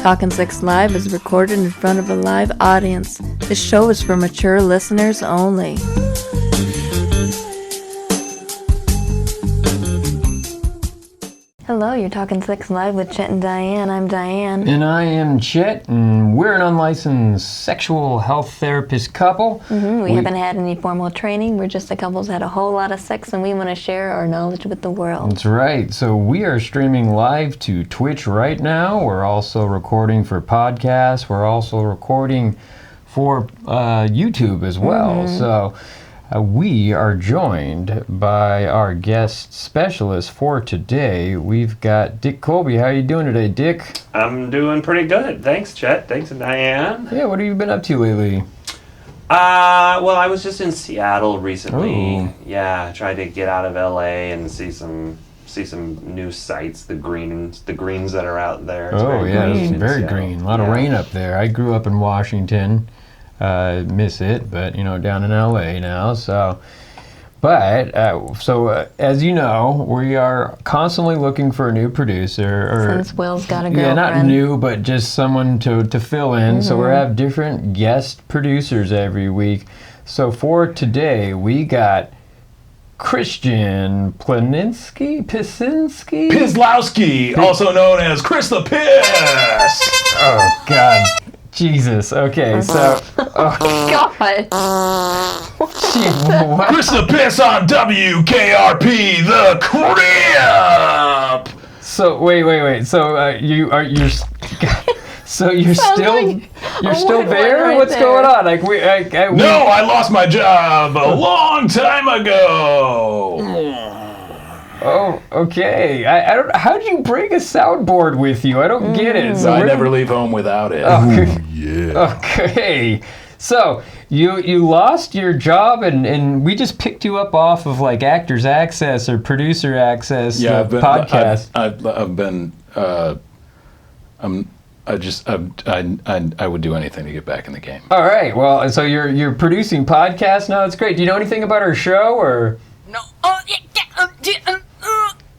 Talkin' Sex Live is recorded in front of a live audience. This show is for mature listeners only. Hello, you're Talkin' Sex Live with Chet and Diane. I'm Diane. And I am Chet, and we're an unlicensed sexual health therapist couple. We haven't had any formal training. We're just a couple who's had a whole lot of sex, and we want to share our knowledge with the world. That's right. So we are streaming live to Twitch right now. We're also recording for podcasts. We're also recording for YouTube as well. So we are joined by our guest specialist for today. We've got Dick Colby. How are you doing today, Dick? I'm doing pretty good. Thanks, Chet. Thanks, Diane. Yeah, what have you been up to lately? Well, I was just in Seattle recently. Ooh. Yeah, I tried to get out of LA and see some new sights, the greens that are out there. It's It's very green. A lot of rain up there. I grew up in Washington. Miss it, but down in LA now. So as you know, we are constantly looking for a new producer. Since Will's got a girlfriend. Yeah, not new, but just someone to fill in. So we have different guest producers every week. So for today, we got Christian Pislowski, also known as Chris the Piss. Oh God. Jesus. Okay, so. God. What? Chris the Piss on WKRP, the Crib. So wait. So you're still there? Right What's there. going on? No, I lost my job a long time ago. Oh, okay. I don't. How did you bring a soundboard with you? I don't get it. So I never leave home without it. Okay. Ooh, yeah. Okay. So you lost your job, and we just picked you up off of like Actors Access or Producer Access podcast. I would do anything to get back in the game. All right. Well, so you're producing podcasts now. It's great. Do you know anything about our show or? No.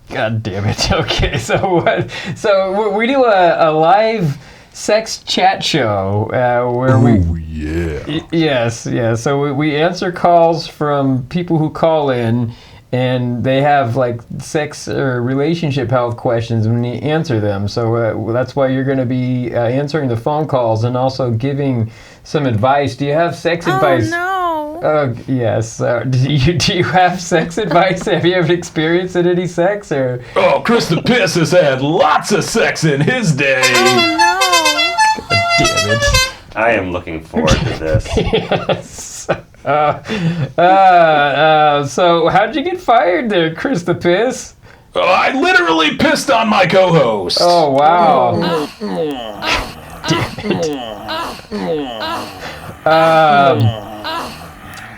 God damn it. Okay. So what? So we do a live sex chat show where Yes. So we answer calls from people who call in, and they have like sex or relationship health questions when you answer them. So that's why you're going to be answering the phone calls and also giving some advice. Do you have sex advice? Oh, no. Yes. Do you have sex advice? Have you ever experienced any sex or? Oh, Chris the Piss has had lots of sex in his day. Oh, no. Damn it. I am looking forward to this. Yes. So how'd you get fired there, Chris the Piss? Oh, I literally pissed on my co-host. Oh, wow. Damn it.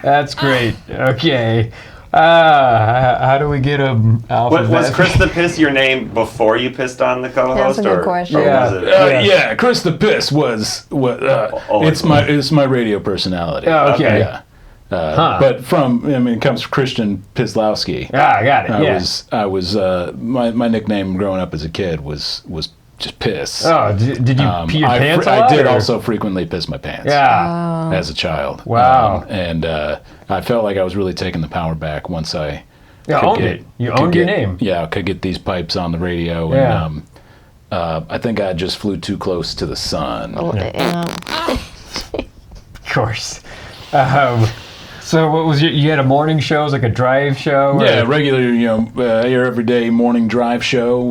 That's great. Okay. How do we get him out of Was that? Chris the Piss your name before you pissed on the co-host? That's a good question. Or Yeah. was it? Yeah, Chris the Piss was what? It's my radio personality. Oh, okay. Yeah. But it comes from Christian Pislowski. Ah, I got it. I was my nickname growing up as a kid was just Piss. Oh, did you pee your pants a lot, I did or? also frequently piss my pants. Yeah. As a child. Wow. And I felt like I was really taking the power back once I owned it. You owned your name. Yeah, I could get these pipes on the radio. Yeah. And I think I just flew too close to the sun. Of course. So what was you had a morning show? It was like a drive show? Or? Yeah, regular, air everyday morning drive show.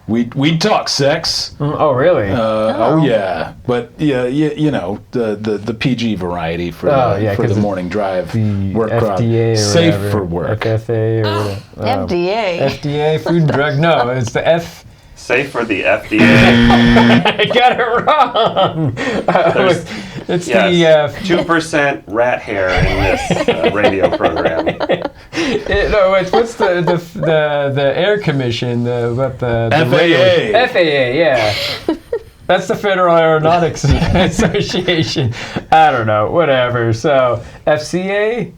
We'd talk sex. Oh, really? Oh yeah, but yeah, the PG variety for the morning drive the work crowd. FDA or Safe whatever. for work. FFA or whatever. FDA. FDA, Food and Drug. No, it's the F. Safe for the FDA. I got it wrong. It's the 2% rat hair in this radio program. What's the Air Commission? The FAA. FAA, yeah. That's the Federal Aeronautics Association. I don't know, whatever. So FCA.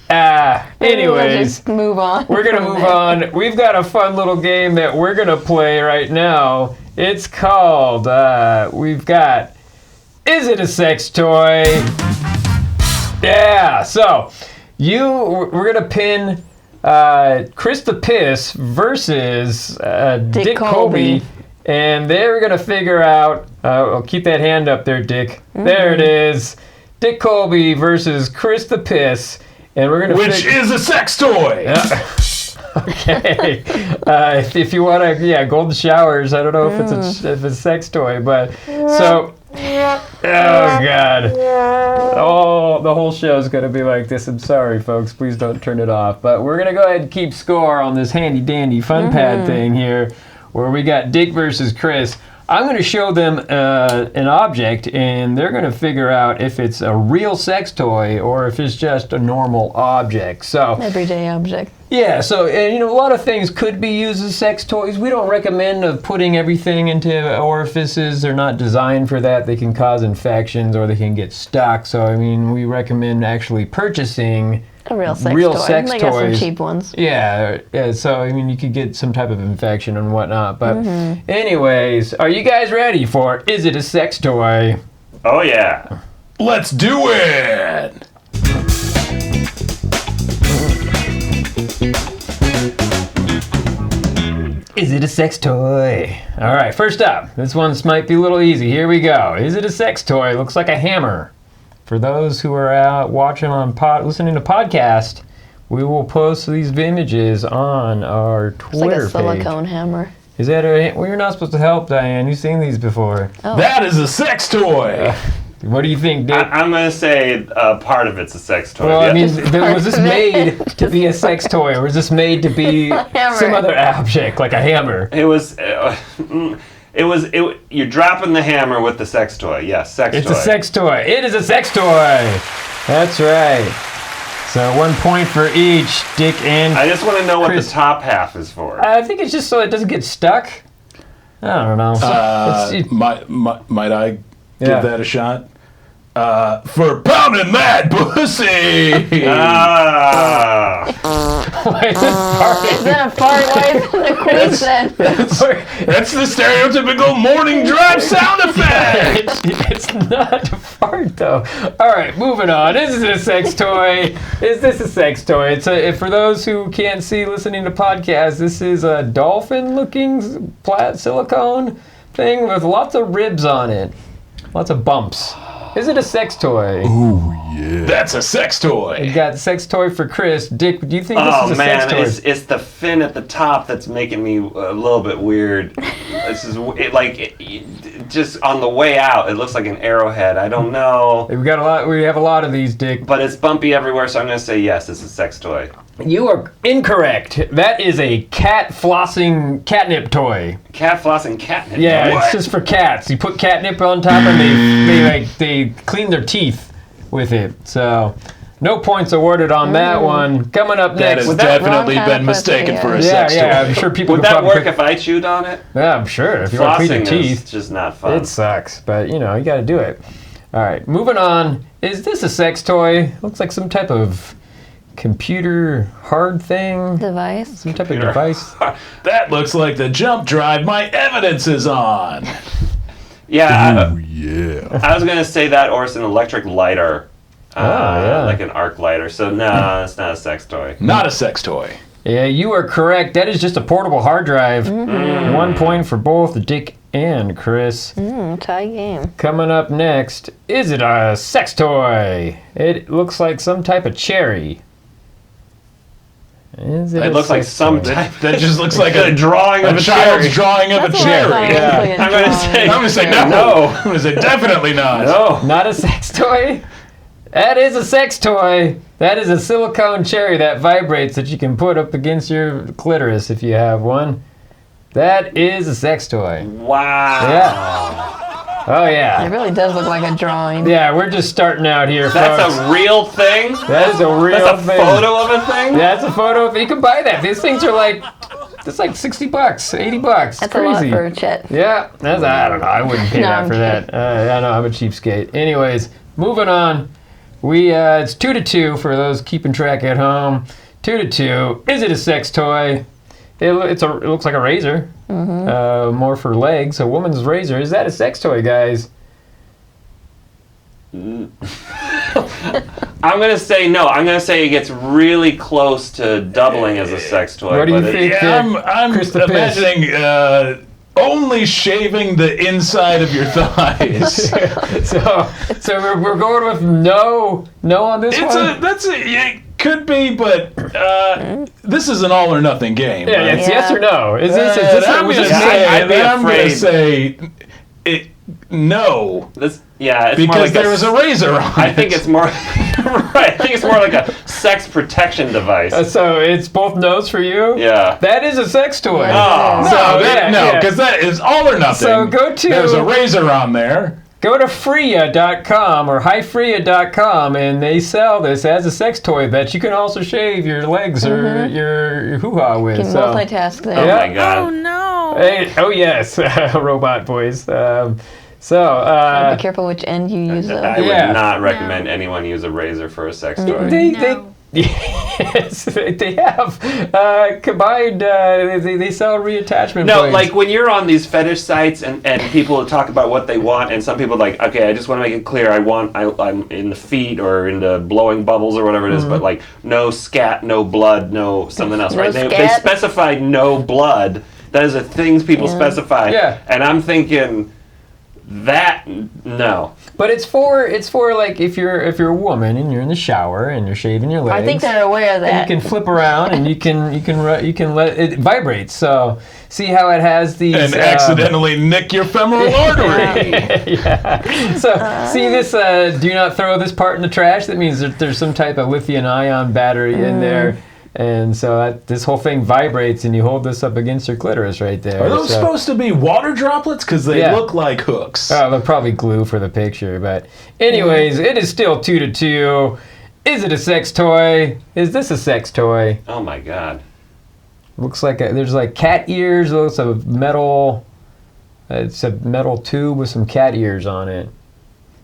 Anyways, move on. We're going to move on. We've got a fun little game that we're going to play right now. It's called, we've got, is it a sex toy? Yeah, so we're going to pin Chris the Piss versus Dick Colby. And they're going to figure out, I'll keep that hand up there, Dick. There it is. Dick Colby versus Chris the Piss. And we're going to Which is a sex toy. Okay. If you want to, golden showers. I don't know if it's a sex toy, but so. Oh God. Oh, the whole show is going to be like this. I'm sorry, folks. Please don't turn it off. But we're going to go ahead and keep score on this handy dandy fun pad thing here, where we got Dick versus Chris. I'm going to show them an object, and they're going to figure out if it's a real sex toy or if it's just a normal object. So everyday object. Yeah, so and, a lot of things could be used as sex toys. We don't recommend putting everything into orifices. They're not designed for that. They can cause infections or they can get stuck. So we recommend actually purchasing a real sex toy. They got some cheap ones. Yeah, so you could get some type of infection and whatnot. But anyways, are you guys ready for Is It a Sex Toy? Oh yeah. Let's do it! Is it a sex toy? All right, first up, this one might be a little easy. Here we go. Is it a sex toy? Looks like a hammer. For those who are out watching listening to podcast, we will post these images on our Twitter page. It's like a silicone hammer. Is that well, you're not supposed to help, Diane. You've seen these before. Oh. That is a sex toy. What do you think, Dick? I'm going to say part of it's a sex toy. Well, was this made to be a sex toy, or was this made to be some other object, like a hammer? It was. You're dropping the hammer with the sex toy. Yes, sex toy. It's a sex toy. It is a sex toy. That's right. So 1 point for each, Dick and I just want to know Chris. what the top half is for. I think it's just so it doesn't get stuck. I don't know. Might I give that a shot? For pounding that pussy! Why is this farting? Is that a fart? Why is it a queen then? That's the stereotypical morning drive sound effect! It's not a fart, though. All right, moving on. Is it a sex toy? Is this a sex toy? It's for those who can't see listening to podcasts, this is a dolphin-looking silicone thing with lots of ribs on it. Lots of bumps. Is it a sex toy? Oh, yeah. That's a sex toy. You got sex toy for Chris. Dick, do you think this is a sex toy? It's the fin at the top that's making me a little bit weird. This is just on the way out, it looks like an arrowhead. I don't know. We have a lot of these, Dick. But it's bumpy everywhere, so I'm going to say yes, it's a sex toy. You are incorrect. That is a cat flossing catnip toy. Cat flossing catnip? Yeah, What? it's just for cats. You put catnip on top and they clean their teeth with it. So, no points awarded on that one. Coming up That next. has definitely been mistaken for a sex toy. Yeah, I'm sure people Would that work if I chewed on it? Yeah, I'm sure. If you want to clean your Flossing teeth. is just not fun. It sucks, but you got to do it. All right, moving on. Is this a sex toy? Looks like some type of computer hard thing. Device. Some type of device. That looks like the jump drive my evidence is on. Yeah. Yeah. I was going to say that, or it's an electric lighter. Like an arc lighter. So, no, it's not a sex toy. Not a sex toy. Yeah, you are correct. That is just a portable hard drive. 1 point for both Dick and Chris. Tie game. Coming up next, is it a sex toy? It looks like some type of cherry. It looks like some type. That just looks like a drawing of a child's cherry. drawing of That's a what I cherry. thought. Yeah. It looks like a I'm going to drawing. say I'm going to say no. I'm going to say definitely not. No. Not a sex toy? That is a sex toy. That is a silicone cherry that vibrates that you can put up against your clitoris if you have one. That is a sex toy. Wow. Yeah. Oh, It yeah. really does look like a drawing. Yeah, we're just starting out here, That's folks. a real thing? That is a real That's a thing. photo of a thing? Yeah, that's a photo. You can buy that. These things are like, it's like $60, $80. That's crazy. a lot for Chet. Yeah, I don't know. I wouldn't pay No, that I'm for that. I know, I'm a cheapskate. Anyways, moving on. It's 2-2 for those keeping track at home. 2-2. Is it a sex toy? It looks like a razor. More for legs. A woman's razor. Is that a sex toy, guys? I'm gonna say no. I'm gonna say it gets really close to doubling as a sex toy. What do you think? I'm imagining only shaving the inside of your thighs. so we're going with no on this one. It could be, but this is an all or nothing game. Yeah, right? it's yes or no. Is this? I'm going to say no. It's because more like there was a razor on it. I think it's more right. I think it's more like a sex protection device. So it's both no's for you. Yeah. That is a sex toy. Oh. Because that is all or nothing. So there's a razor on there. Go to freya.com or highfreya.com and they sell this as a sex toy that you can also shave your legs or your hoo-ha with. You can multitask there. Oh my God. Oh no. Hey, oh yes, robot voice. Be careful which end you use though. I would not recommend anyone use a razor for a sex toy. Yes, they have combined. They sell reattachment. No, blades. like when you're on these fetish sites and people talk about what they want, and some people are like, okay, I just want to make it clear, I'm in the feet or into blowing bubbles or whatever it is, but like no scat, no blood, no something else, right? They specified no blood. That is a thing people specify. Yeah. And I'm thinking that no. But it's for like if you're a woman and you're in the shower and you're shaving your legs. I think they're aware of that. And you can flip around and you can let it vibrate. So see how it has these and accidentally nick your femoral artery. Yeah. So see this. Do not throw this part in the trash. That means that there's some type of lithium-ion battery in there. And so this whole thing vibrates, and you hold this up against your clitoris right there. Are those supposed to be water droplets? Because they look like hooks. Oh, they're probably glue for the picture. But anyways, it is still 2-2. Is it a sex toy? Is this a sex toy? Oh my God. Looks like there's like cat ears. Looks like metal. It's a metal tube with some cat ears on it.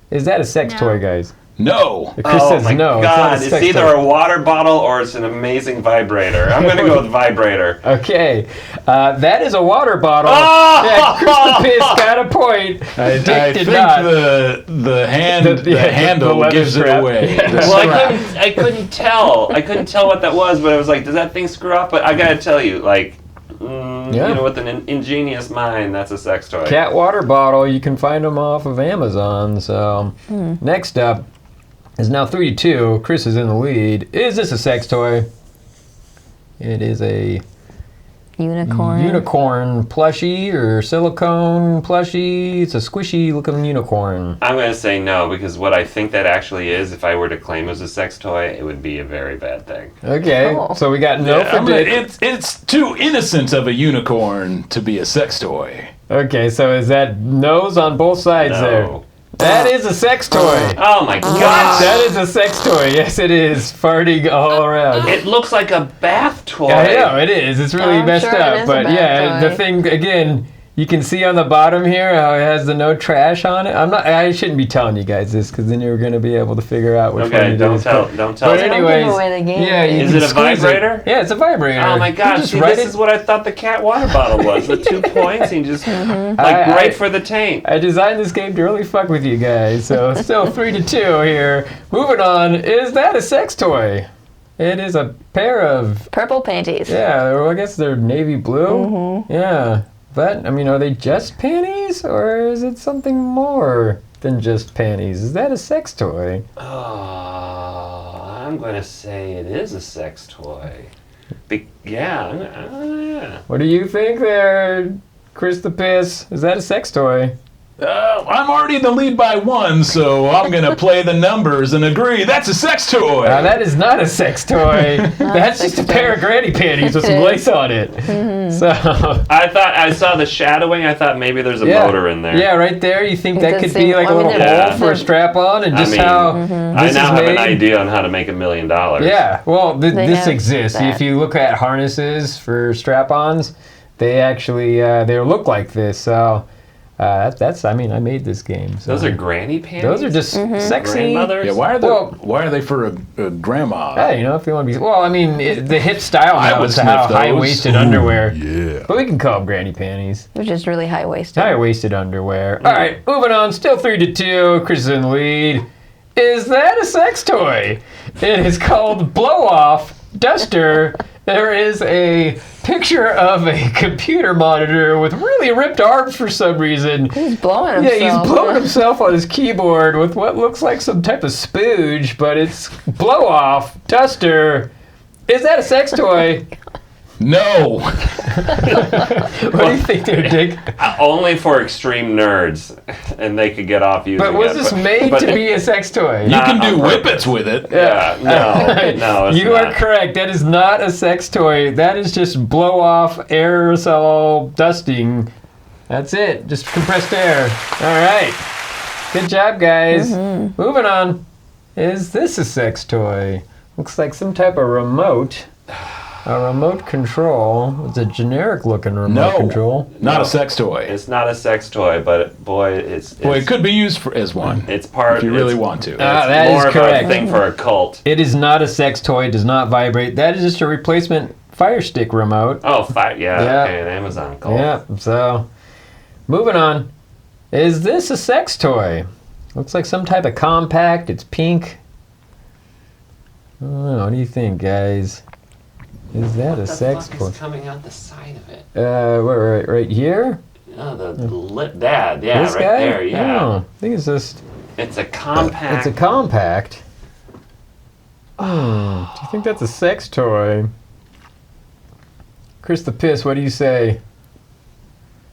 Is that a sex toy, guys? No. Chris says my no. God. It's It's either a water bottle or it's an amazing vibrator. I'm going to go with vibrator. Okay. That is a water bottle. Oh! Yeah, Chris the Piss got a point. I Dick think not. the handle leather gives strap. it away. The Well, strap. I couldn't tell. I couldn't tell what that was, but I was like, does that thing screw up? But I got to tell you, like, you know, with an ingenious mind, that's a sex toy. Cat water bottle. You can find them off of Amazon. So next up is now 3-2. Chris is in the lead. Is this a sex toy? It is a unicorn plushie or silicone plushie. It's a squishy looking unicorn. I'm going to say no, because what I think that actually is, if I were to claim it was a sex toy, it would be a very bad thing. Okay, so we got no for Dick. It's too innocent of a unicorn to be a sex toy. Okay, so is that no's on both sides there? That is a sex toy. Oh my gosh. That is a sex toy. Yes, it is. Farting all around. It looks like a bath toy. I know, it is. It's really messed up. But yeah, the thing, again, you can see on the bottom here how it has the no trash on it. I shouldn't be telling you guys this because then you're going to be able to figure out which one it is. Don't tell. But anyways, don't give away the game. yeah, is it a vibrator? Yeah, it's a vibrator. Oh my God! See, this is what I thought the cat water bottle was. The 2 points and just great for the taint. I designed this game to really fuck with you guys. So still 3-2 here. Moving on. Is that a sex toy? It is a pair of purple panties. Yeah, well, I guess they're navy blue. Yeah. But, I mean, are they just panties, or is it something more than just panties? Is that a sex toy? Oh, I'm going to say it is a sex toy. Yeah. What do you think there, Chris the Piss? Is that a sex toy? I'm already in the lead by 1, so I'm going to play the numbers and agree that's a sex toy. That is not a sex toy. That's just a pair of granny panties with some lace on it. So I thought I saw the shadowing. I thought maybe there's a motor in there. Yeah, right there. You think that could be like a little hole for a strap-on, and just how this I now have an idea on how to make $1 million. Yeah, well, this exists. If you look at harnesses for strap-ons, they actually they look like this. So. I made this game. So. Those are granny panties? Those are just sexy. Grandmothers? Yeah, why are they for a grandma? Hey, if you want to be... Well, the hip style now is to have high-waisted underwear. Yeah. But we can call them granny panties. Which is really high-waisted. High-waisted underwear. All right, moving on. Still 3-2. Chris is in the lead. Is that a sex toy? It is called Blow-Off Duster. There is a picture of a computer monitor with really ripped arms for some reason. He's blowing himself. Yeah, he's blowing himself on his keyboard with what looks like some type of spooge, but it's Blow-Off Duster. Is that a sex toy? No. What do you think there, Dick? Only for extreme nerds, and they could get off using it. But was this made to be a sex toy? You can do whippets with it. Yeah, no, it's You not. are correct. That is not a sex toy. That is just blow-off aerosol dusting. That's it. Just compressed air. All right. Good job, guys. Moving on. Is this a sex toy? Looks like some type of remote. A remote control. It's a generic-looking remote control. Not a sex toy. It's not a sex toy, but boy, it's It could be used as one. It's part. If you really want to. that more is of correct. a thing for a cult. It is not a sex toy. It does not vibrate. That is just a replacement Fire Stick remote. Oh, yeah. Yeah. Okay, an Amazon cult. Yeah, so moving on. Is this a sex toy? Looks like some type of compact. It's pink. I don't know. What do you think, guys? Is that a sex toy? Is coming out the side of it? Right here? Oh, the lip. That, yeah, This right guy? there, yeah. Oh, I think it's just... It's a compact. It's a compact. Do you think that's a sex toy? Chris the Piss, what do you say?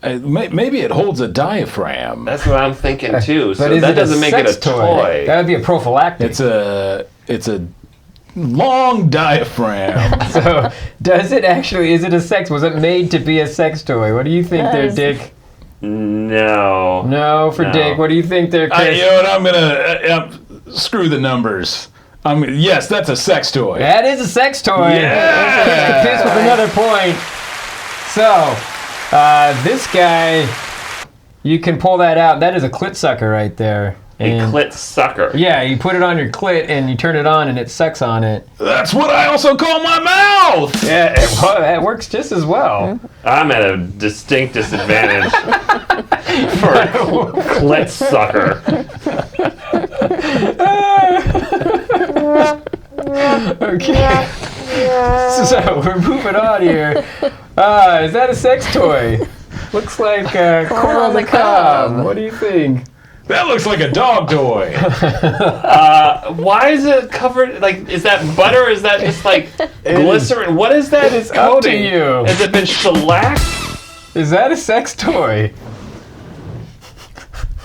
Maybe it holds a diaphragm. That's what I'm thinking too. But So is that it doesn't make it sex a toy. That would be a prophylactic. It's a long diaphragm. So, is it a sex? Was it made to be a sex toy? What do you think there, Dick? No. No, for No. Dick. What do you think there, Chris? You know what? I'm gonna screw the numbers. Yes, that's a sex toy. That is a sex toy. Yeah! Chris the Piss with another point. So, this guy, you can pull that out. That is a clit sucker right there. A clit sucker. Yeah, you put it on your clit and you turn it on and it sucks on it. That's what I also call my mouth. Yeah, that works just as well. I'm at a distinct disadvantage for a clit sucker. Okay. So we're moving on here. Is that a sex toy? Looks like corn on the cob. What do you think? That looks like a dog toy. Why is it covered? Like, is that butter? Or is that just like glycerin? What is that? It's coating? up to you. Has it been shellacked? Is that a sex toy?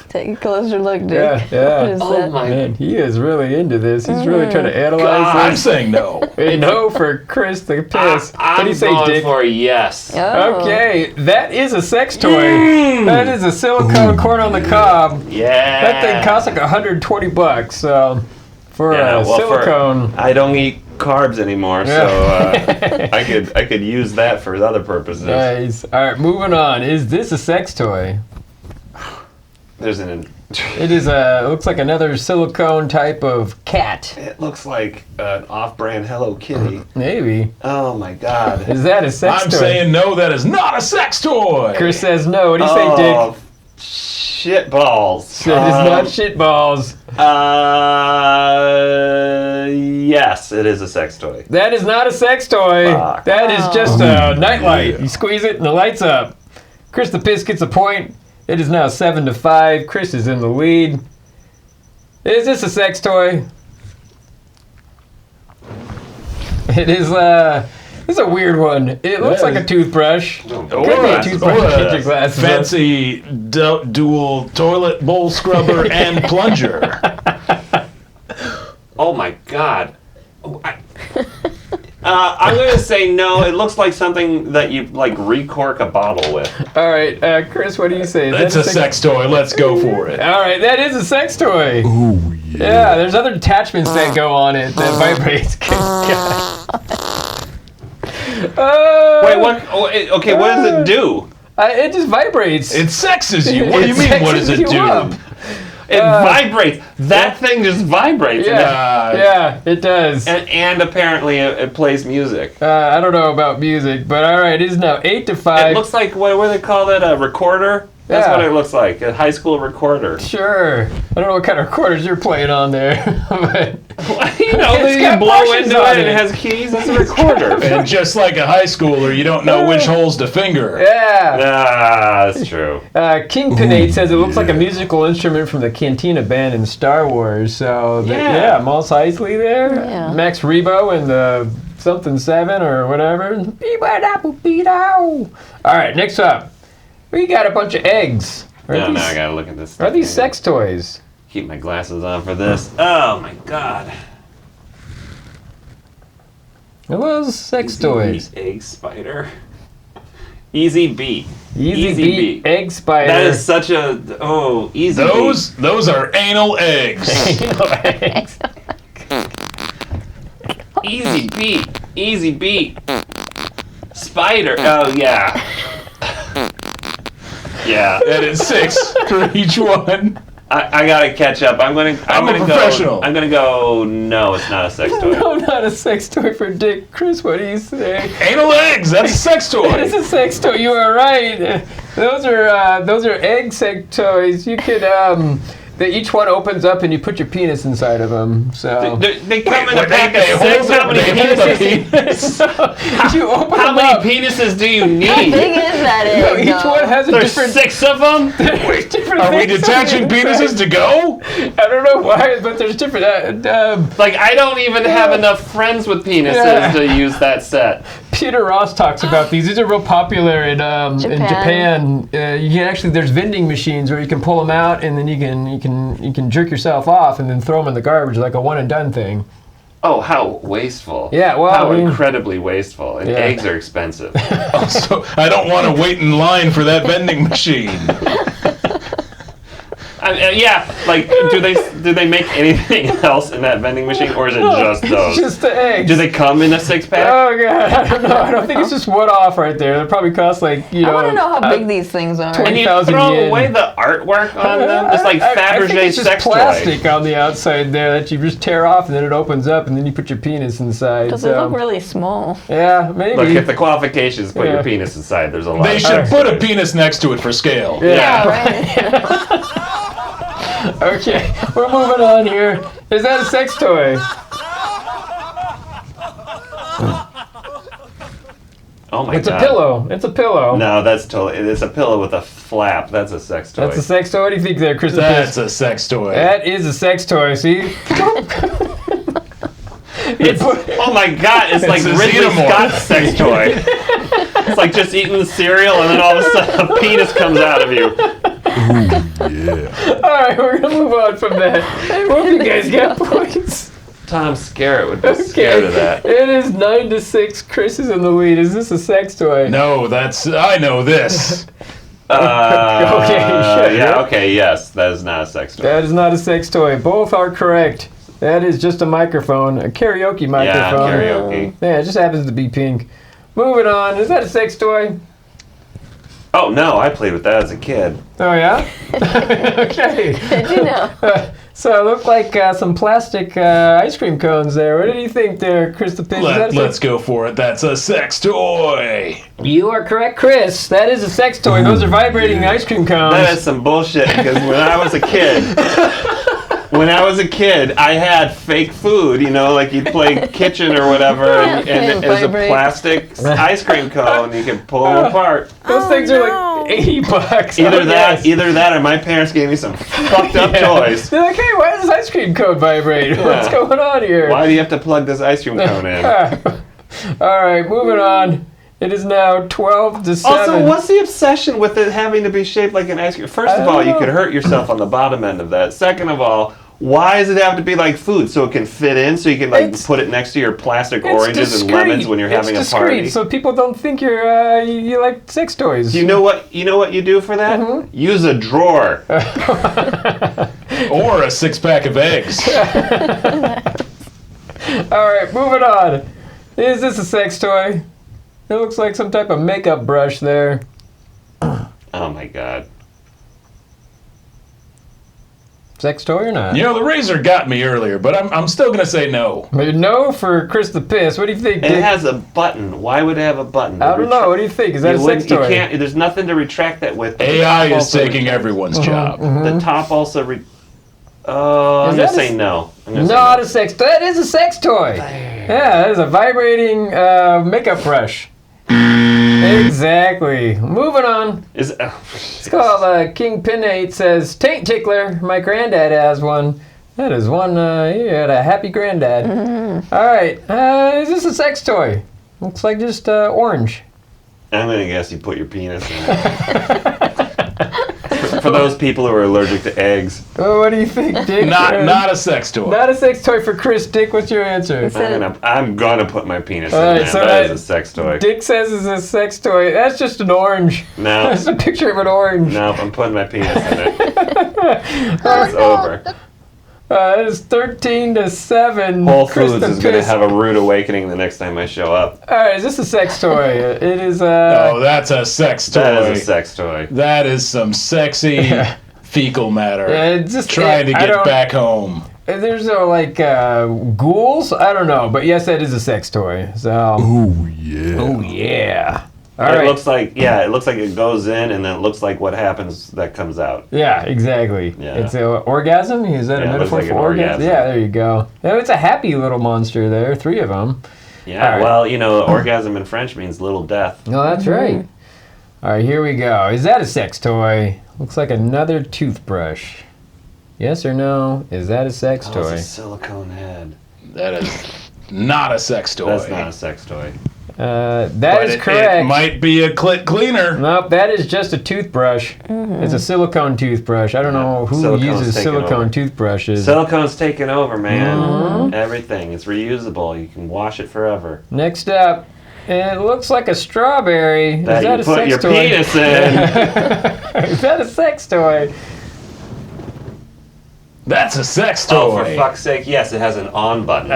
Take a closer look, Dick. Yeah. What is Oh that? my Man, he is really into this. He's really trying to analyze I'm this. saying no. Hey, no for Chris the Piss. What do you say, I'm Dick? going for a yes. Oh. Okay, that is a sex toy. That is a silicone corn on the cob. Yeah. That thing costs like $120. So for silicone. I don't eat carbs anymore, so I could use that for other purposes. Nice. All right, moving on. Is this a sex toy? There's an. It is looks like another silicone type of cat. It looks like an off-brand Hello Kitty. Maybe. Oh my God. Is that a sex I'm toy? saying no, that is not a sex toy. Chris says no. What do you say, Dick? Shit balls. It is not shit balls. Yes, it is a sex toy. That is not a sex toy. Fuck. That is just a nightlight. You squeeze it and the light's up. Chris the Piss gets a point. It is now 7-5. Chris is in the lead. Is this a sex toy? It is. This is a weird one. It looks like a toothbrush. Could be a toothbrush to get your glasses up. Fancy dual toilet bowl scrubber and plunger. Oh my God. I'm gonna say no. It looks like something that you like recork a bottle with. All right, Chris, what do you say? Is It's that a sex toy. Let's go for it. All right, that is a sex toy. Ooh, Yeah, there's other attachments that go on it that vibrates. Wait, what? Oh, okay, what does it do? It just vibrates. It sexes you. What do you mean? What does it do? It vibrates. That thing just vibrates. Yeah, it does. And apparently it plays music. I don't know about music, but all right, it is now 8 to 5. It looks like, what do they call that, a recorder? That's what it looks like, a high school recorder. Sure. I don't know what kind of recorders you're playing on there. But you blow into it and it has keys. It's a recorder. And just like a high schooler, you don't know which holes to finger. Yeah. That's true. Kingpin 8 says it looks like a musical instrument from the Cantina band in Star Wars. So, Mos Eisley there. Yeah. Max Rebo and the something 7 or whatever. All right, next up. We got a bunch of eggs. Now I gotta look at this. Are these sex toys? Keep my glasses on for this. Oh my god. Are those sex toys? Egg spider. Easy beat. Easy beat. Egg spider. That is such a easy. Those are anal eggs. Anal eggs. Easy beat. Easy beat. Spider. Oh yeah. Yeah. That is 6 for each one. I gotta catch up. I'm a professional. I'm gonna go. No, it's not a sex toy. No, not a sex toy for Dick. Chris, what do you say? Anal eggs. That's a sex toy. It is a sex toy. You are right. Those are egg sex toys. You could each one opens up and you put your penis inside of them. So they come in a pack of 6. How many penises? How many penises do you need? How big is that egg? Each one has a There's different. 6 of them. Are we detaching penises to go? I don't know why, but there's different. Like I don't even have enough friends with penises to use that set. Peter Ross talks about these. These are real popular in Japan. You can actually there's vending machines where you can pull them out and then you can jerk yourself off and then throw them in the garbage like a one and done thing. Oh, how wasteful! Yeah, well, how incredibly wasteful. And eggs are expensive. Also, I don't want to wait in line for that vending machine. Like do they make anything else in that vending machine, or is it just those? It's just the eggs. Do they come in a 6-pack? Oh god, I don't know. I don't think it's just one off right there. They probably cost like I want to know how big these things are. And you throw away the artwork on them? It's like Fabergé sex toy. Plastic on the outside there that you just tear off and then it opens up and then you put your penis inside. Because they look really small. Yeah, maybe. Look, if the qualifications put your penis inside, there's a lot. They should put a penis next to it for scale. Yeah, right. Okay, we're moving on here. Is that a sex toy? Oh my god. It's a pillow. It's a pillow. No, that's totally. It's a pillow with a flap. That's a sex toy. That's a sex toy. What do you think there, Christopher? That's a sex toy. That is a sex toy. See? Oh my god! It's like Ridley Scott's sex toy. It's like just eating the cereal and then all of a sudden a penis comes out of you. Yeah. All right, we're gonna move on from that. Both you guys got points. Tom Skerritt would be scared of that. It is 9-6. Chris is in the lead. Is this a sex toy? No, I know this. Yes, that is not a sex toy. That is not a sex toy. Both are correct. That is just a microphone, a karaoke microphone. Yeah, karaoke. Yeah, it just happens to be pink. Moving on. Is that a sex toy? Oh no, I played with that as a kid. Oh yeah? Okay. Did you know? So it looked like some plastic ice cream cones there. What did you think there, Chris the Pig? Let's go for it. That's a sex toy. You are correct, Chris. That is a sex toy. Those are vibrating ice cream cones. That is some bullshit because when I was a kid, I had fake food, like you'd play kitchen or whatever, and it was a plastic ice cream cone. You could pull them apart. Those things are like $80. Either that, or my parents gave me some fucked up toys. They're like, hey, why does this ice cream cone vibrate? What's going on here? Why do you have to plug this ice cream cone in? All right, moving on. It is now 12-7. Also, what's the obsession with it having to be shaped like an ice cream? First of all, you could hurt yourself on the bottom end of that. Second of all, why does it have to be like food so it can fit in, so you can put it next to your plastic oranges and lemons when you're having a party? So people don't think you like sex toys. You know what you do for that? Mm-hmm. Use a drawer. Or a 6-pack of eggs. All right, moving on. Is this a sex toy? It looks like some type of makeup brush there. Oh my God. Sex toy or not? You know, the razor got me earlier, but I'm still gonna say no. No for Chris the Piss. What do you think, Dick? It has a button. Why would it have a button? I don't know. What do you think? Is that a sex toy? You can't. There's nothing to retract that with. AI is taking everyone's job. The top also. I'm gonna say no. Not a sex toy. That is a sex toy. Yeah, that is a vibrating makeup brush. Exactly. Moving on. It's called King Pinate says, Taint Tickler. My granddad has one. That is one, you had a happy granddad. All right. Is this a sex toy? Looks like just orange. I'm going to guess you put your penis in it. For those people who are allergic to eggs. Oh, what do you think, Dick? Not a sex toy. Not a sex toy for Chris. Dick, what's your answer? I'm gonna put my penis in right, that. so That is a sex toy. Dick says it's a sex toy. That's just an orange. No. That's a picture of an orange. Nope, I'm putting my penis in it. It's over. It's 13-7. Whole Foods is going to have a rude awakening the next time I show up. All right, is this a sex toy? It is Oh, that's a sex toy. That is a sex toy. That is some sexy fecal matter. Yeah, just trying to get back home. There's no ghouls. I don't know, but yes, that is a sex toy. So. Oh yeah. Oh yeah. All It right. looks like it goes in, and then it looks like what happens that comes out. Yeah, exactly. Yeah. It's an orgasm. Is that a metaphor like for an orgasm? orgasm. Yeah, there you go. Oh, it's a happy little monster there. 3 of them. Yeah. All right. Well, orgasm in French means little death. No, that's right. All right, here we go. Is that a sex toy? Looks like another toothbrush. Yes or no? Is that a sex toy? It's a silicone head. That is not a sex toy. That's not a sex toy. That is correct. It might be a clit cleaner. Nope, that is just a toothbrush. It's a silicone toothbrush. I don't know who Silicone's uses taken silicone over. toothbrushes. Silicone's taken over, man. Everything. It's reusable. You can wash it forever. Next up, it looks like a strawberry. Is That that you a put sex your toy? penis in. Is that a sex toy? That's a sex toy. Oh, for fuck's sake, yes, it has an on button.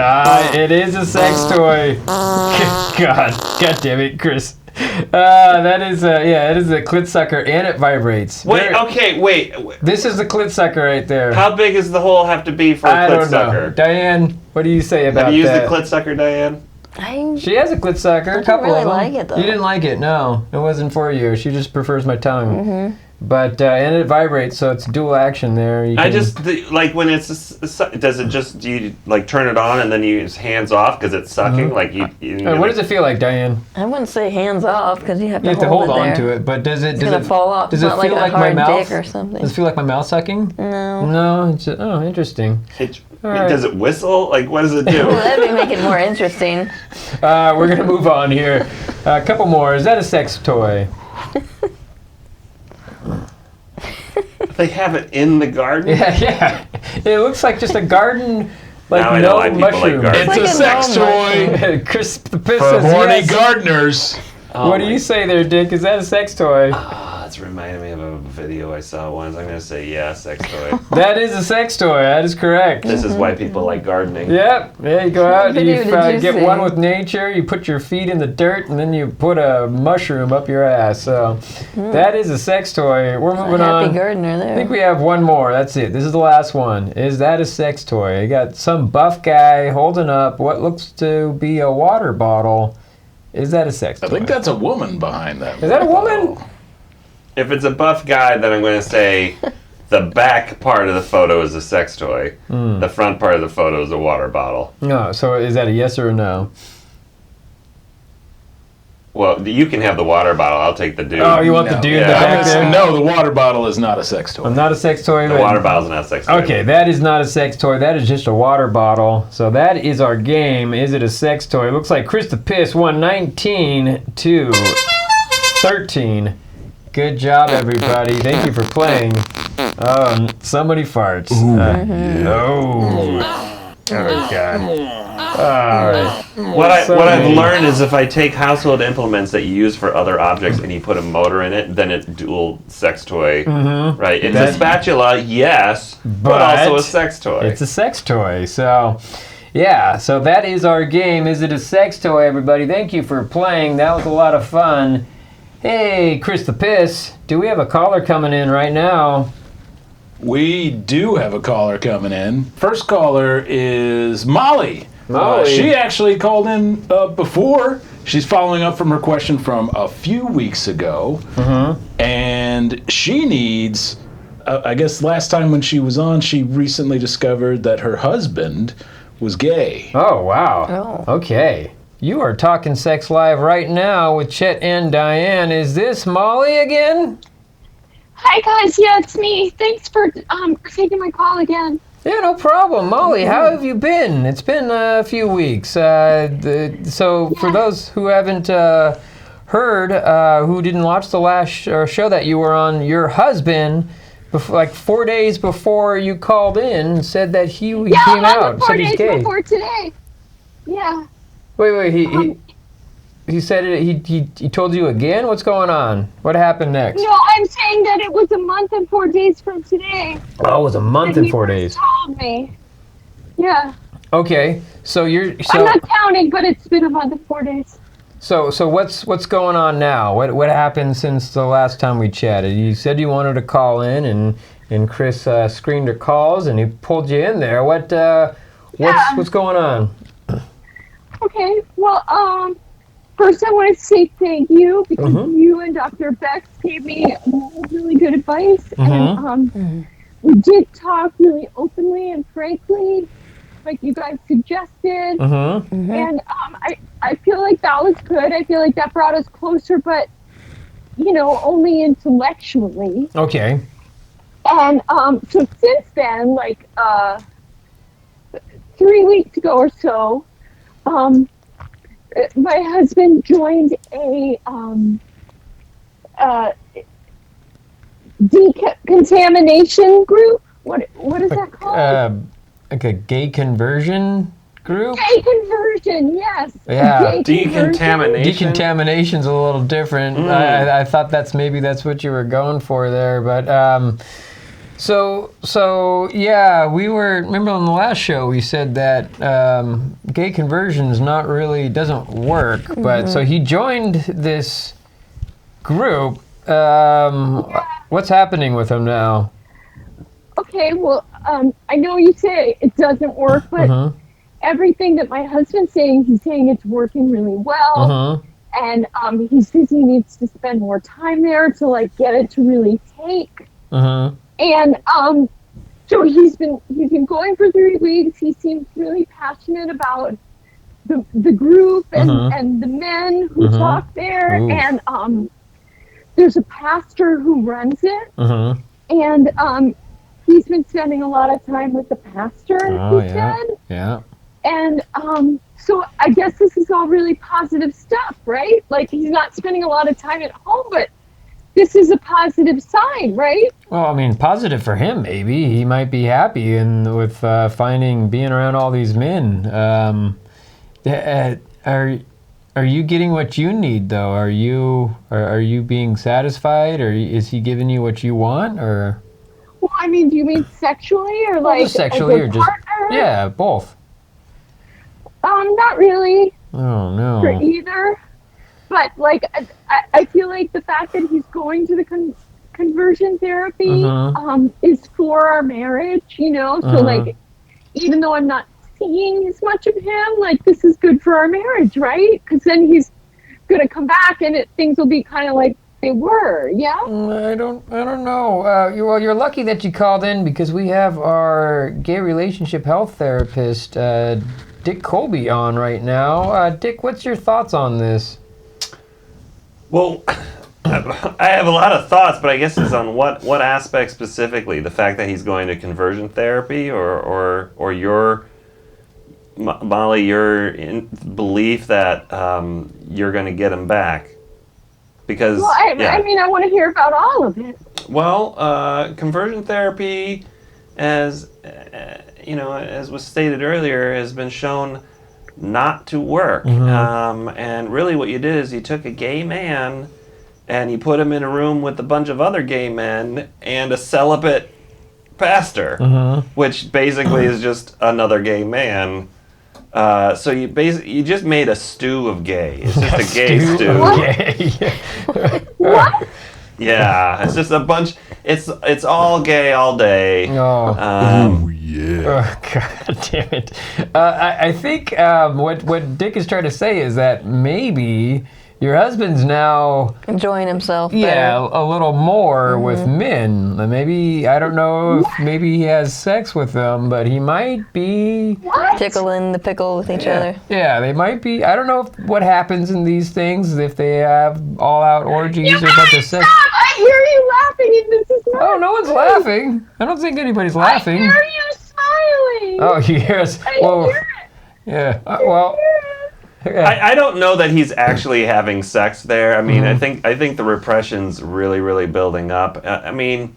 It is a sex toy. God damn it, Chris. That is it is a clit sucker and it vibrates. Wait. This is the clit sucker right there. How big does the hole have to be for a I clit don't know. sucker? Diane, what do you say about Have you used that? the clit sucker, Diane? She has a clit sucker. A couple really of them. like it, though. You didn't like it, no. It wasn't for you. She just prefers my tongue. But and it vibrates, so it's dual action there. You I can- just when it's does it just do you like turn it on and then you use hands off because it's sucking like you what does it feel like, Diane? I wouldn't say hands off because you have You to have to hold it on there. to it, but does it It's does gonna it fall off. Does It's it not feel like like a my hard mouth dick or something. Does it feel like my mouth sucking? No. No. It's just, interesting. right. Does it whistle? Like what does it do? Well, that'd make it more interesting. We're gonna move on here. A couple more. Is that a sex toy? They have it in the garden. Yeah. It looks like just a garden, like Now I know no why people like mushroom. gardens. It's like a a sex gnome toy Chris the Piss for says horny yes. gardeners. What do you say there, Dick? Is that a sex toy? It's reminding me of a video I saw once. I'm gonna say yeah, sex toy. That is a sex toy. That is correct. This is why people like gardening. Yep. Yeah, you go out, What you video did you get see? one with nature, you put your feet in the dirt, and then you put a mushroom up your ass. So that is a sex toy. We're moving A happy on. gardener there. I think we have one more. That's it. This is the last one. Is that a sex toy? You got some buff guy holding up what looks to be a water bottle. Is that a sex toy? I think that's a woman behind that. Is that a woman? If it's a buff guy, then I'm gonna say the back part of the photo is a sex toy. The front part of the photo is a water bottle. No. So is that a yes or a no? Well, you can have the water bottle. I'll take the dude. Oh, you want the dude in the Yeah. back there? No, the water bottle is not a sex toy. I'm not a sex toy. The but- water bottle's not a sex toy. Okay, that is not a sex toy. That is just a water bottle. So that is our game. Is it a sex toy? It looks like Chris the Piss won 19-13. Good job, everybody. Thank you for playing. Somebody farts. Oh, God. All right. What I've mean. learned is if I take household implements that you use for other objects and you put a motor in it, then it's dual sex toy. Right? It's a spatula, yes, but also a sex toy. It's a sex toy. So, yeah. So that is our game. Is it a sex toy, everybody? Thank you for playing. That was a lot of fun. Hey, Chris the Piss, do we have a caller coming in right now? We do have a caller coming in. First caller is Molly. Molly. She actually called in before. She's following up from her question from a few weeks ago. And she needs, I guess last time when she was on, she recently discovered that her husband was gay. Oh, wow. Oh. Okay. You are talking sex live right now with Chet and Diane. Is this Molly again? Hi guys, yeah, it's me. Thanks for taking my call again. Yeah, no problem. Molly, how have you been? It's been a few weeks. So for those who haven't heard, who didn't watch the last show that you were on, your husband, like 4 days before you called in, said that he came out, said he's gay. 4 days before today. Yeah. Wait, he said it. He told you again. What's going on? What happened next? No, I'm saying that it was a month and 4 days from today. Oh, it was a month and 4 days. He told me. Yeah. Okay, so I'm not counting, but it's been a month and 4 days. So what's going on now? What happened since the last time we chatted? You said you wanted to call in, and Chris screened your calls, and he pulled you in there. What's going on? Okay. Well, first I want to say thank you because you and Dr. Bex gave me really good advice, and we did talk really openly and frankly, like you guys suggested, and I feel like that was good. I feel like that brought us closer, but only intellectually. Okay. And so since then, like 3 weeks ago or so, my husband joined a decontamination group. What is that called? Like a gay conversion group? Gay conversion, yes. Yeah. Decontamination. Decontamination's a little different. I thought that's what you were going for there, but so yeah, remember on the last show we said that gay conversion's doesn't work, but so he joined this group. What's happening with him now? Okay, well, I know you say it doesn't work, but everything that my husband's saying, he's saying it's working really well. And he says he needs to spend more time there to like get it to really take. And so he's been going for 3 weeks. He seems really passionate about the group and the men who talk there. And there's a pastor who runs it. And he's been spending a lot of time with the pastor, he said. Yeah. And so I guess this is all really positive stuff, right? Like he's not spending a lot of time at home, but this is a positive sign, right? Well, I mean, positive for him, maybe. He might be happy with being around all these men. Are you getting what you need, though? Are you being satisfied, or is he giving you what you want, or? Well, I mean, do you mean sexually, or like just sexually, or just partner? Yeah, both. Not really. Oh no. For either. But like, I feel like the fact that he's going to the conversion therapy is for our marriage, So like, even though I'm not seeing as much of him, like this is good for our marriage, right? Because then he's gonna come back and things will be kind of like they were, yeah. I don't know. You're lucky that you called in because we have our gay relationship health therapist, Dick Colby, on right now. Dick, what's your thoughts on this? Well, I have a lot of thoughts, but I guess it's on what aspect specifically. The fact that he's going to conversion therapy, or your Molly, your belief that you're going to get him back. Because I mean, I want to hear about all of it. Well, conversion therapy, as as was stated earlier, has been shown not to work. And really what you did is you took a gay man and you put him in a room with a bunch of other gay men and a celibate pastor, which basically is just another gay man So you just made a stew of gay. It's just a gay stew. Okay. What? Yeah, it's just a bunch. It's all gay all day. Oh. Yeah. Oh, God damn it. I think what Dick is trying to say is that maybe your husband's now, Enjoying himself. yeah, better. a little more with men. Maybe, I don't know if maybe he has sex with them, but he might be... Tickling the pickle with each other. Yeah, they might be. I don't know what happens in these things, if they have all-out orgies or a bunch of sex. Stop! I hear you laughing, and this is not. Oh, no one's laughing. I don't think anybody's laughing. I hear you smiling. Oh, yes. I Well, hear it. yeah. Well, I don't know that he's actually having sex there. I mean, I think the repression's really, really building up. I mean,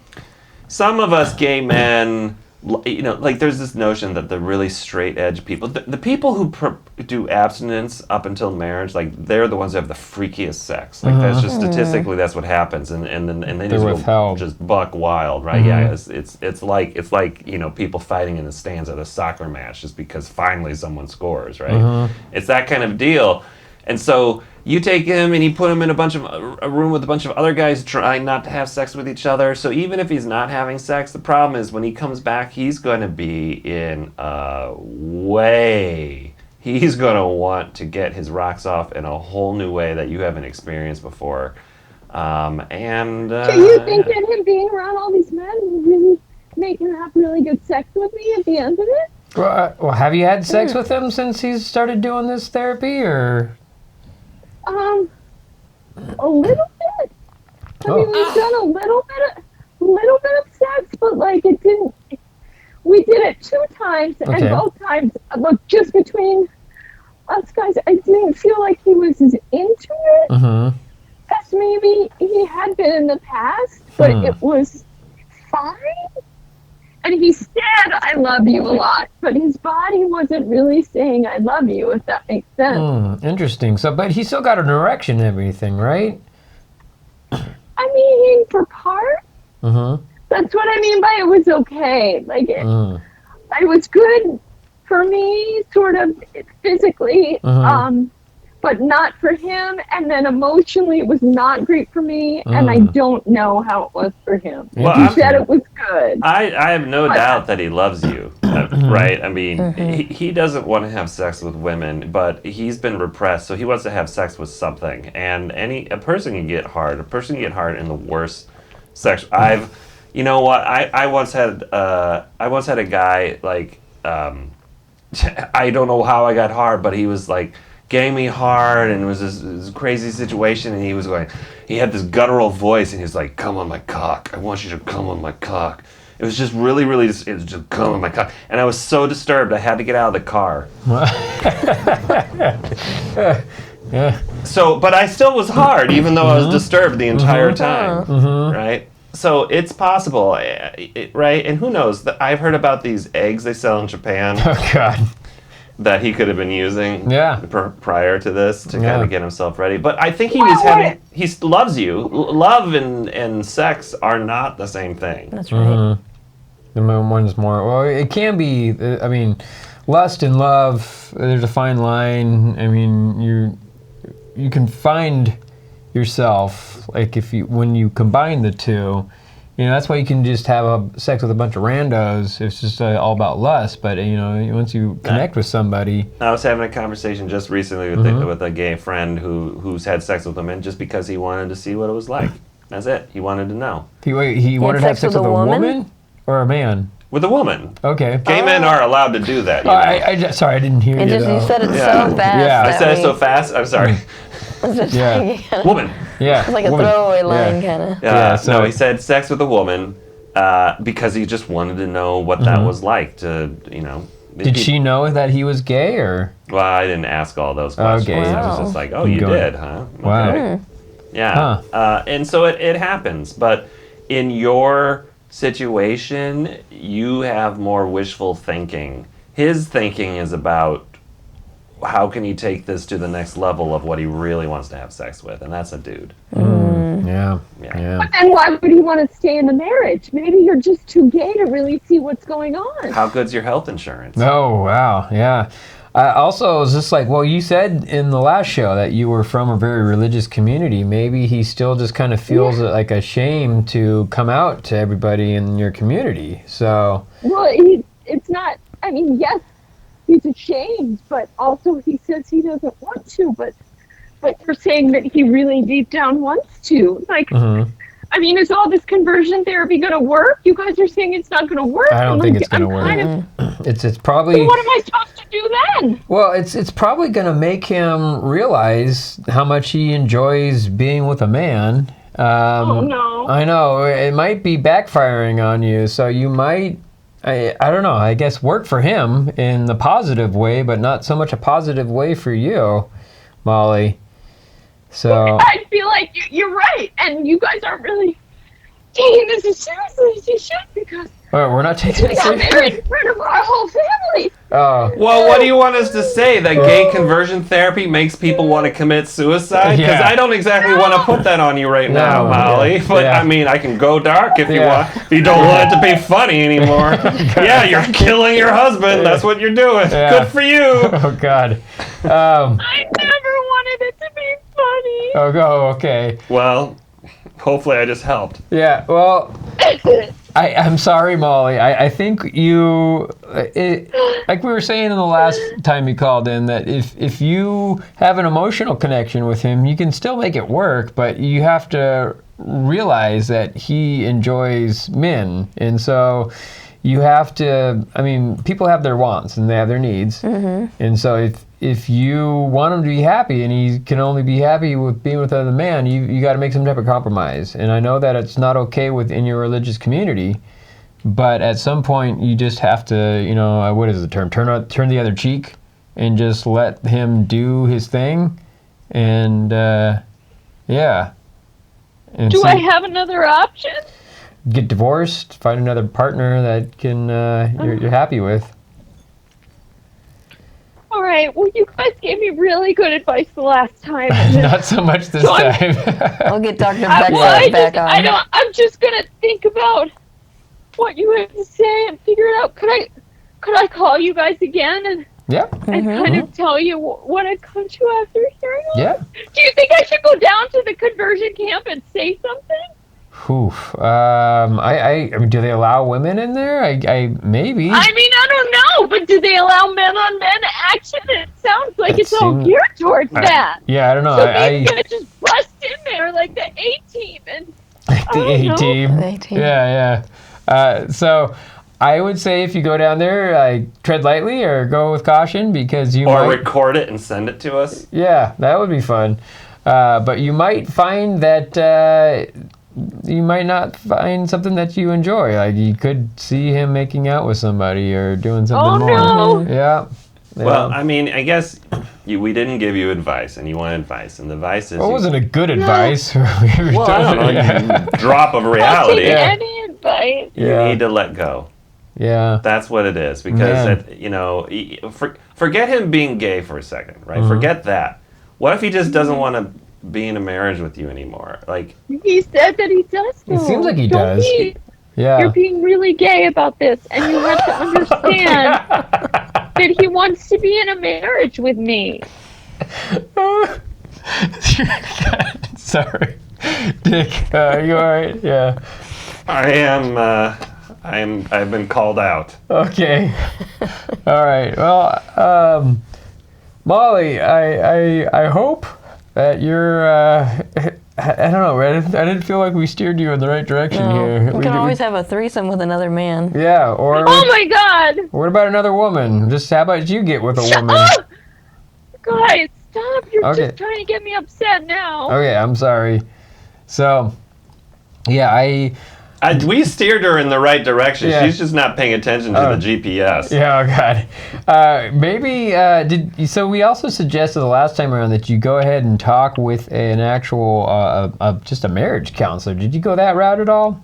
some of us gay men, you know, like there's this notion that the really straight edge people, the people who do abstinence up until marriage, like they're the ones who have the freakiest sex. Like that's just statistically that's what happens, and they They're withheld. just buck wild, right? Yeah, it's like you know, people fighting in the stands at a soccer match just because finally someone scores, right? It's that kind of deal, and so. You take him and you put him in a room with a bunch of other guys trying not to have sex with each other. So even if he's not having sex, the problem is when he comes back, he's going to be in a way. He's going to want to get his rocks off in a whole new way that you haven't experienced before. Do you think that him being around all these men will really make him have really good sex with me at the end of it? well, have you had sex with him since he's started doing this therapy, or? A little bit. I mean, we've done a little bit of sex, but like it didn't. We did it 2 times, and both times, look, just between us guys, I didn't feel like he was as into it as maybe he had been in the past. But it was fine. And he said, "I love you" a lot, but his body wasn't really saying "I love you," if that makes sense. Interesting. So, but he still got an erection and everything, right? I mean, for part, that's what I mean by it was okay. Like, it was good for me, sort of physically, but not for him. And then emotionally, it was not great for me, and I don't know how it was for him. Well, he said it was good. I have no doubt that he loves you, right? I mean, he doesn't want to have sex with women, but he's been repressed, so he wants to have sex with something. And a person can get hard. A person can get hard in the worst sex. You know what? I once had a guy like I don't know how I got hard, but he was like. Getting me hard, and it was this crazy situation, and he had this guttural voice, and he was like, "Come on my cock, I want you to come on my cock." It was just really, it was just come on my cock, and I was so disturbed, I had to get out of the car. So, but I still was hard, even though I was disturbed the entire time, right? So it's possible, right? And who knows? I've heard about these eggs they sell in Japan. Oh, God. That he could have been using prior to this to kind of get himself ready. But I think he loves you. Love and sex are not the same thing. That's right. One's more, well, it can be, I mean, lust and love, there's a fine line. I mean, you can find yourself, like when you combine the two, you know, that's why you can just have sex with a bunch of randos. It's just all about lust. But, you know, once you connect with somebody. I was having a conversation just recently with a gay friend who's had sex with a man just because he wanted to see what it was like. That's it. He wanted to know. He wanted to have sex with a woman or a man? With a woman. Okay. Gay men are allowed to do that. You know? Sorry, I didn't hear you. You said it so fast. Yeah. I said it so fast. I'm sorry. Woman. Yeah. It's like a throwaway line, kind of. No, he said sex with a woman because he just wanted to know what that was like to, you know. Did she know that he was gay, or? Well, I didn't ask all those questions. Okay. It was just like, oh, you did, huh? Okay. Wow. Yeah. Huh. And so it happens. But in your situation, you have more wishful thinking. His thinking is about how can he take this to the next level of what he really wants to have sex with, and that's a dude. Yeah. But then why would he want to stay in the marriage? Maybe you're just too gay to really see what's going on. How good's your health insurance? Oh, wow, yeah. Also, it was just like, well, you said in the last show that you were from a very religious community. Maybe he still just kind of feels it like a shame to come out to everybody in your community. So. Well, it's not. I mean, yes, he's ashamed, but also he says he doesn't want to. But you're saying that he really deep down wants to. Like, I mean, is all this conversion therapy going to work? You guys are saying it's not going to work. I don't think it's going to work. It's probably. So what am I supposed to do then? Well, it's probably going to make him realize how much he enjoys being with a man. Oh no! I know it might be backfiring on you, so you might. I don't know. I guess work for him in the positive way, but not so much a positive way for you, Molly. So I feel like you're right, and you guys aren't really taking this as seriously as you should, because we're not taking it we got seriously. married in front of our whole family. Oh. Well, what do you want us to say? That gay conversion therapy makes people want to commit suicide? Because Yeah. I don't exactly want to put that on you right now, Molly. Yeah. But Yeah. I mean, I can go dark if you Yeah. want. If you don't want it to be funny anymore. Yeah, you're killing your husband. That's what you're doing. Yeah. Good for you. Oh God. I never wanted it to be funny. Okay. Well, hopefully I just helped. Yeah. Well. I'm sorry, Molly. I think like we were saying in the last time you called in, that if you have an emotional connection with him, you can still make it work, but you have to realize that he enjoys men. And so you have to, I mean, people have their wants and they have their needs. And so if you want him to be happy and he can only be happy with being with another man, you got to make some type of compromise. And I know that it's not okay within your religious community, but at some point you just have to, what is the term? Turn the other cheek and just let him do his thing. And yeah. And Do I have another option? get divorced, find another partner that can you're happy with. All right. Well, you guys gave me really good advice the last time. Not so much this So time. I'll get Dr. Well, back on. I'm just gonna think about what you had to say and figure it out. Could I call you guys again and Yeah. kind of tell you what I come to after hearing all Yeah. this? Do you think I should go down to the conversion camp and say something? Oof. I mean, do they allow women in there? I maybe. I mean, I don't know, but do they allow men-on-men action? It sounds like it's all geared towards that. Yeah, I don't know. So maybe I just bust in there like the A-team and the A-team. The A-team. Yeah. So I would say if you go down there, tread lightly or go with caution, because you Or might, record it and send it to us. Yeah, that would be fun. But you might find that you might not find something that you enjoy. Like you could see him making out with somebody or doing something more. no. Yeah. Well, I mean, I guess we didn't give you advice, and you want advice, and the advice is Well, it wasn't a good advice. well, I don't know, drop of I'll reality. take any advice. You need to let go. Yeah. That's what it is, because forget him being gay for a second, right? Forget that. What if he just doesn't want to be in a marriage with you anymore? Like, He said that he does. It seems like he Don't does. Yeah. You're being really gay about this, and you have to understand that he wants to be in a marriage with me. Sorry, Dick. Are you all right? Yeah. I've been called out. Okay. All right. Well, Molly, I hope that you're. I don't know. I didn't feel like we steered you in the right direction here. We can always have a threesome with another man. Yeah. Or. Oh my God! What about another woman? Just how about you get with a woman? Oh! Guys, stop! You're Okay. just trying to get me upset now. Okay, I'm sorry. So, yeah, We steered her in the right direction. Yeah. She's just not paying attention to the GPS. Yeah, oh God. Maybe, so we also suggested the last time around that you go ahead and talk with an actual, just a marriage counselor. Did you go that route at all?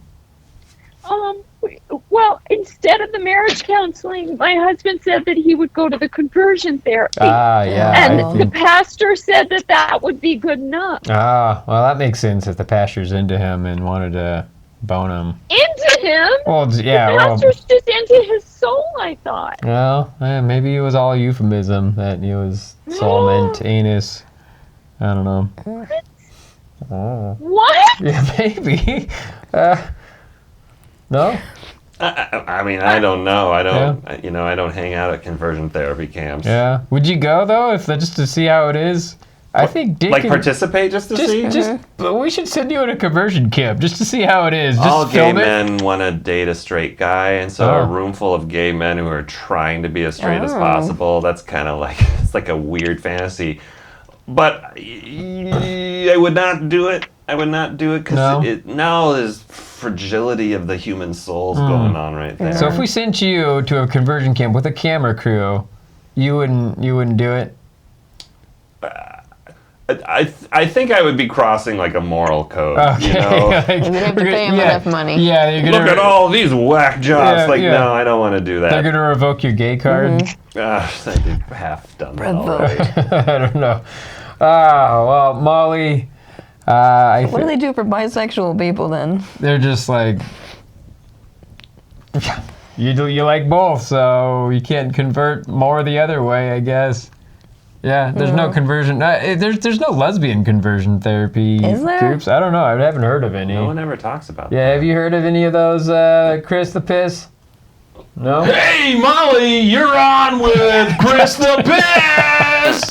Well, instead of the marriage counseling, my husband said that he would go to the conversion therapy. Ah, yeah. And the pastor said that that would be good enough. Ah, well, that makes sense if the pastor's into him and wanted to bone him. Into him. Well, yeah. The Well, pastor's just into his soul, I thought. maybe it was all euphemism that he was soul meant anus. I don't know. What? Yeah, maybe. No. I mean, I don't know. I don't. I don't hang out at conversion therapy camps. Yeah. Would you go though, if just to see how it is? I think Dick participate just to see. But we should send you in a conversion camp just to see how it is. Just All gay film it. men want to date a straight guy, and so a room full of gay men who are trying to be as straight as possible. That's kind of like it's like a weird fantasy. But I would not do it. I would not do it because now there's fragility of the human souls going on right there. So if we sent you to a conversion camp with a camera crew, you wouldn't do it. I think I would be crossing like a moral code. Okay. You know? You'd have to pay him enough money. Yeah, you're gonna Look at all these whack jobs. No, I don't want to do that. They're gonna revoke your gay card. I did half done that already. I don't know. Well, Molly. What do they do for bisexual people then? They're just like you like both, so you can't convert more the other way, I guess. Yeah, there's no conversion. There's no lesbian conversion therapy groups. I don't know. I haven't heard of any. No one ever talks about Yeah, have you heard of any of those, Chris the Piss? No? Hey, Molly, you're on with Chris the Piss!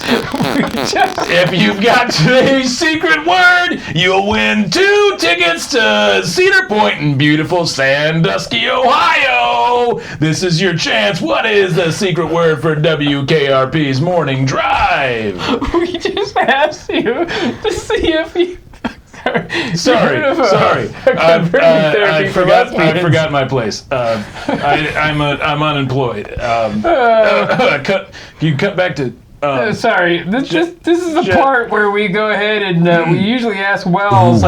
If you've got today's secret word, you'll win 2 tickets to Cedar Point in beautiful Sandusky, Ohio. This is your chance. What is the secret word for WKRP's Morning Drive? We just asked you to see if you... Sorry. I forgot my place. I'm unemployed. You cut back to. Sorry, this is the part where we go ahead and we usually ask Wells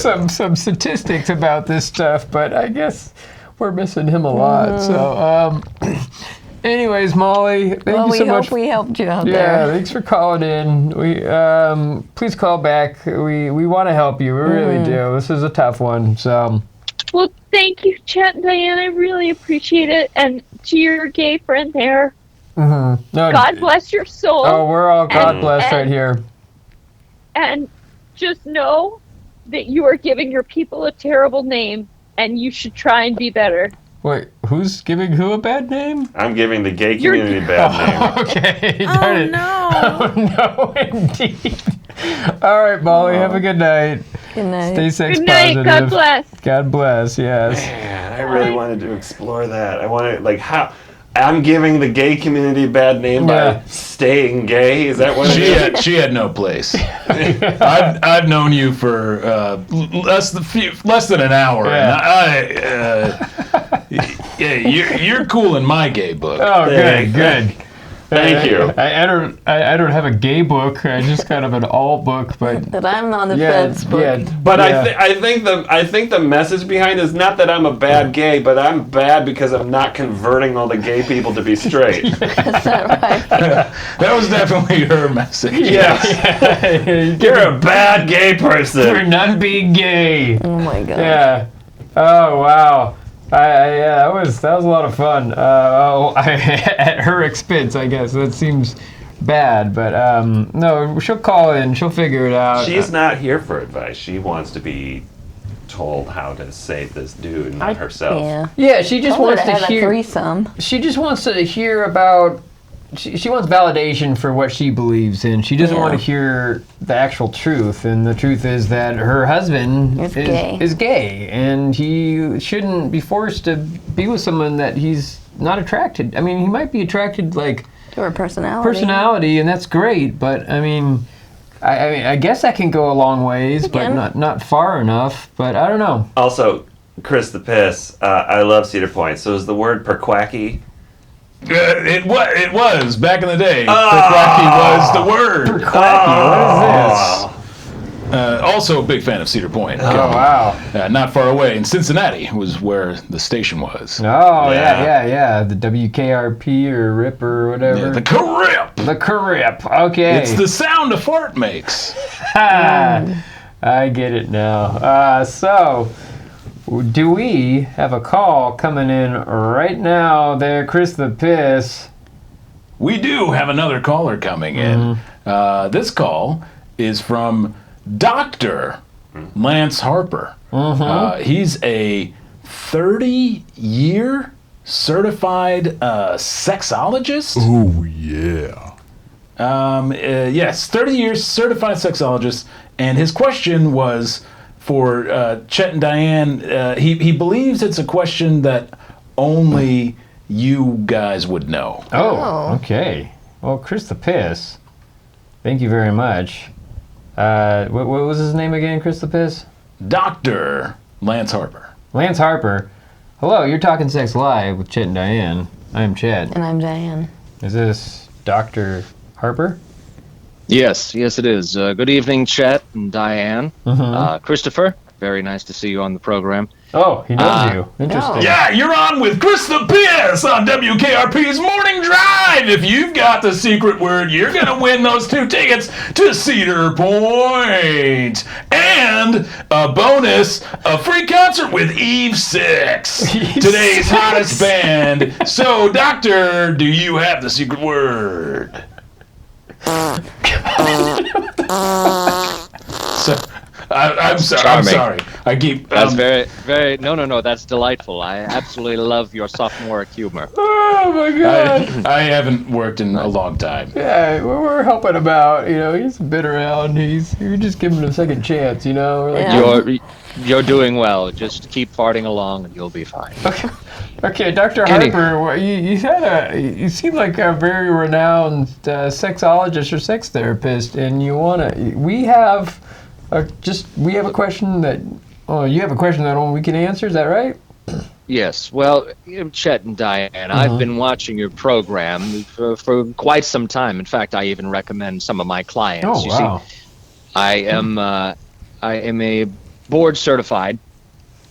some statistics about this stuff, but I guess we're missing him a lot. So, anyways, Molly, thank you so much. We helped you out Yeah, there. thanks for calling in. We please call back. We want to help you. We really do. This is a tough one. So. Well, thank you, Chet and Diane. I really appreciate it. And to your gay friend there, No, God bless your soul. Oh, we're all God bless right here. And just know that you are giving your people a terrible name, and you should try and be better. Wait, who's giving who a bad name? I'm giving the gay community a bad name. Okay, darn it. No. Oh, no, indeed. All right, Molly, have a good night. Good night. Stay sex Good night. positive. God bless. God bless, yes. Man, I really wanted to explore that. I wanted, how... I'm giving the gay community a bad name by staying gay. Is that what it is? She had no place. I've known you for less than an hour, and you're cool in my gay book. Oh, good. Thank you. I don't have a gay book. I just kind of an alt book, but That I'm on the fence book. But I think the message behind it is not that I'm a bad gay, but I'm bad because I'm not converting all the gay people to be straight. That's not right. That was definitely her message. Yes. You're a bad gay person. For not being gay. Oh my god. Yeah. Oh wow. That was a lot of fun. At her expense, I guess. That seems bad, but no, she'll call in. She'll figure it out. She's not here for advice. She wants to be told how to save this dude, not herself. Yeah. Yeah, she just wants to have a hear. threesome. She just wants to hear about. She wants validation for what she believes in. She doesn't want to hear the actual truth, and the truth is that her husband is gay, and he shouldn't be forced to be with someone that he's not attracted. I mean, he might be attracted to her personality, and that's great. But I mean, I guess that can go a long ways, but not far enough. But I don't know. Also, Chris the Piss, I love Cedar Point. So is the word perquacky? It was back in the day. Perquacky was the word. Perquacky, what is this? Also a big fan of Cedar Point. Oh wow! Not far away in Cincinnati was where the station was. Oh yeah. The WKRP or RIP or whatever. Yeah, the Carip. The Carip. Okay. It's the sound a fart makes. I get it now. So do we have a call coming in right now there, Chris the Piss? We do have another caller coming in. This call is from Dr. Lance Harper. He's a 30-year certified sexologist. Oh, yeah. Yes, 30 years certified sexologist. And his question was for Chet and Diane. He believes it's a question that only you guys would know. Oh, okay. Well, Chris the Piss, thank you very much. What was his name again, Chris the Piss? Dr. Lance Harper. Lance Harper. Hello, you're Talking Sex Live with Chet and Diane. I'm Chet. And I'm Diane. Is this Dr. Harper? Yes, it is. Good evening, Chet and Diane. Christopher, very nice to see you on the program. Oh, he knows you. Interesting. Yeah, you're on with Chris the Piss on WKRP's Morning Drive. If you've got the secret word, you're going to win those 2 tickets to Cedar Point. And a bonus, a free concert with Eve 6, today's hottest band. So, Doctor, do you have the secret word? I'm sorry. I keep. That's very. No. That's delightful. I absolutely love your sophomoric humor. Oh my God. I haven't worked in a long time. Yeah, we're helping him out. You know, he's been around. You're just giving him a second chance. You know. We're like, You're doing well. Just keep farting along, and you'll be fine. Okay, Dr. Harper, you seem like a very renowned sexologist or sex therapist, and we have a question that you have a question that only we can answer. Is that right? Yes. Well, Chet and Diane, I've been watching your program for quite some time. In fact, I even recommend some of my clients. Oh, wow. See, I am a board certified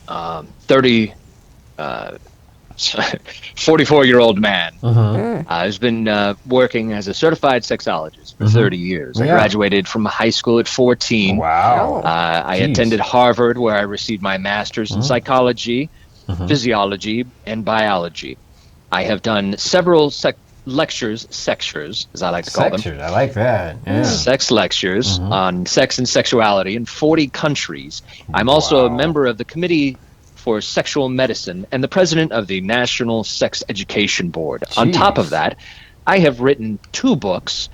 44-year-old man who's been working as a certified sexologist for 30 years. I graduated from high school at 14. Wow. I attended Harvard, where I received my master's in psychology, physiology, and biology. I have done several lectures, as I like to call them. I like that. Yeah. Sex lectures on sex and sexuality in 40 countries. I'm also a member of the Committee for Sexual Medicine and the president of the National Sex Education Board. Jeez. On top of that, I have written 2 books,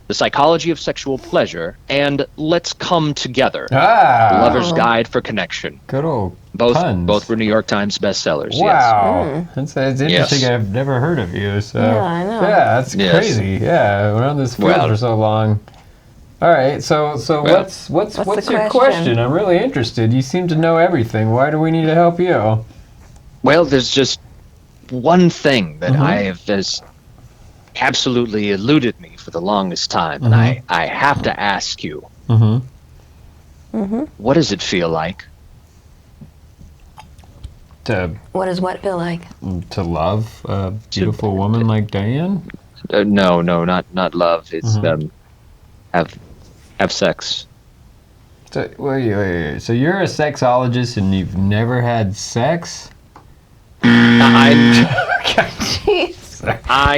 The Psychology of Sexual Pleasure and Let's Come Together, Lover's Guide for Connection. Good old puns. Both were New York Times bestsellers. Wow. Yes. That's interesting. Yes. I've never heard of you. So. Yeah, I know. Yeah, that's crazy. Yeah, we're on this field for so long. All right, so what's your question? I'm really interested. You seem to know everything. Why do we need to help you? Well, there's just one thing that has absolutely eluded me for the longest time, and I have to ask you. What does it feel like? What does what feel like? To love a beautiful woman like Diane? No, not love. It's have sex. So, wait. So you're a sexologist and you've never had sex? I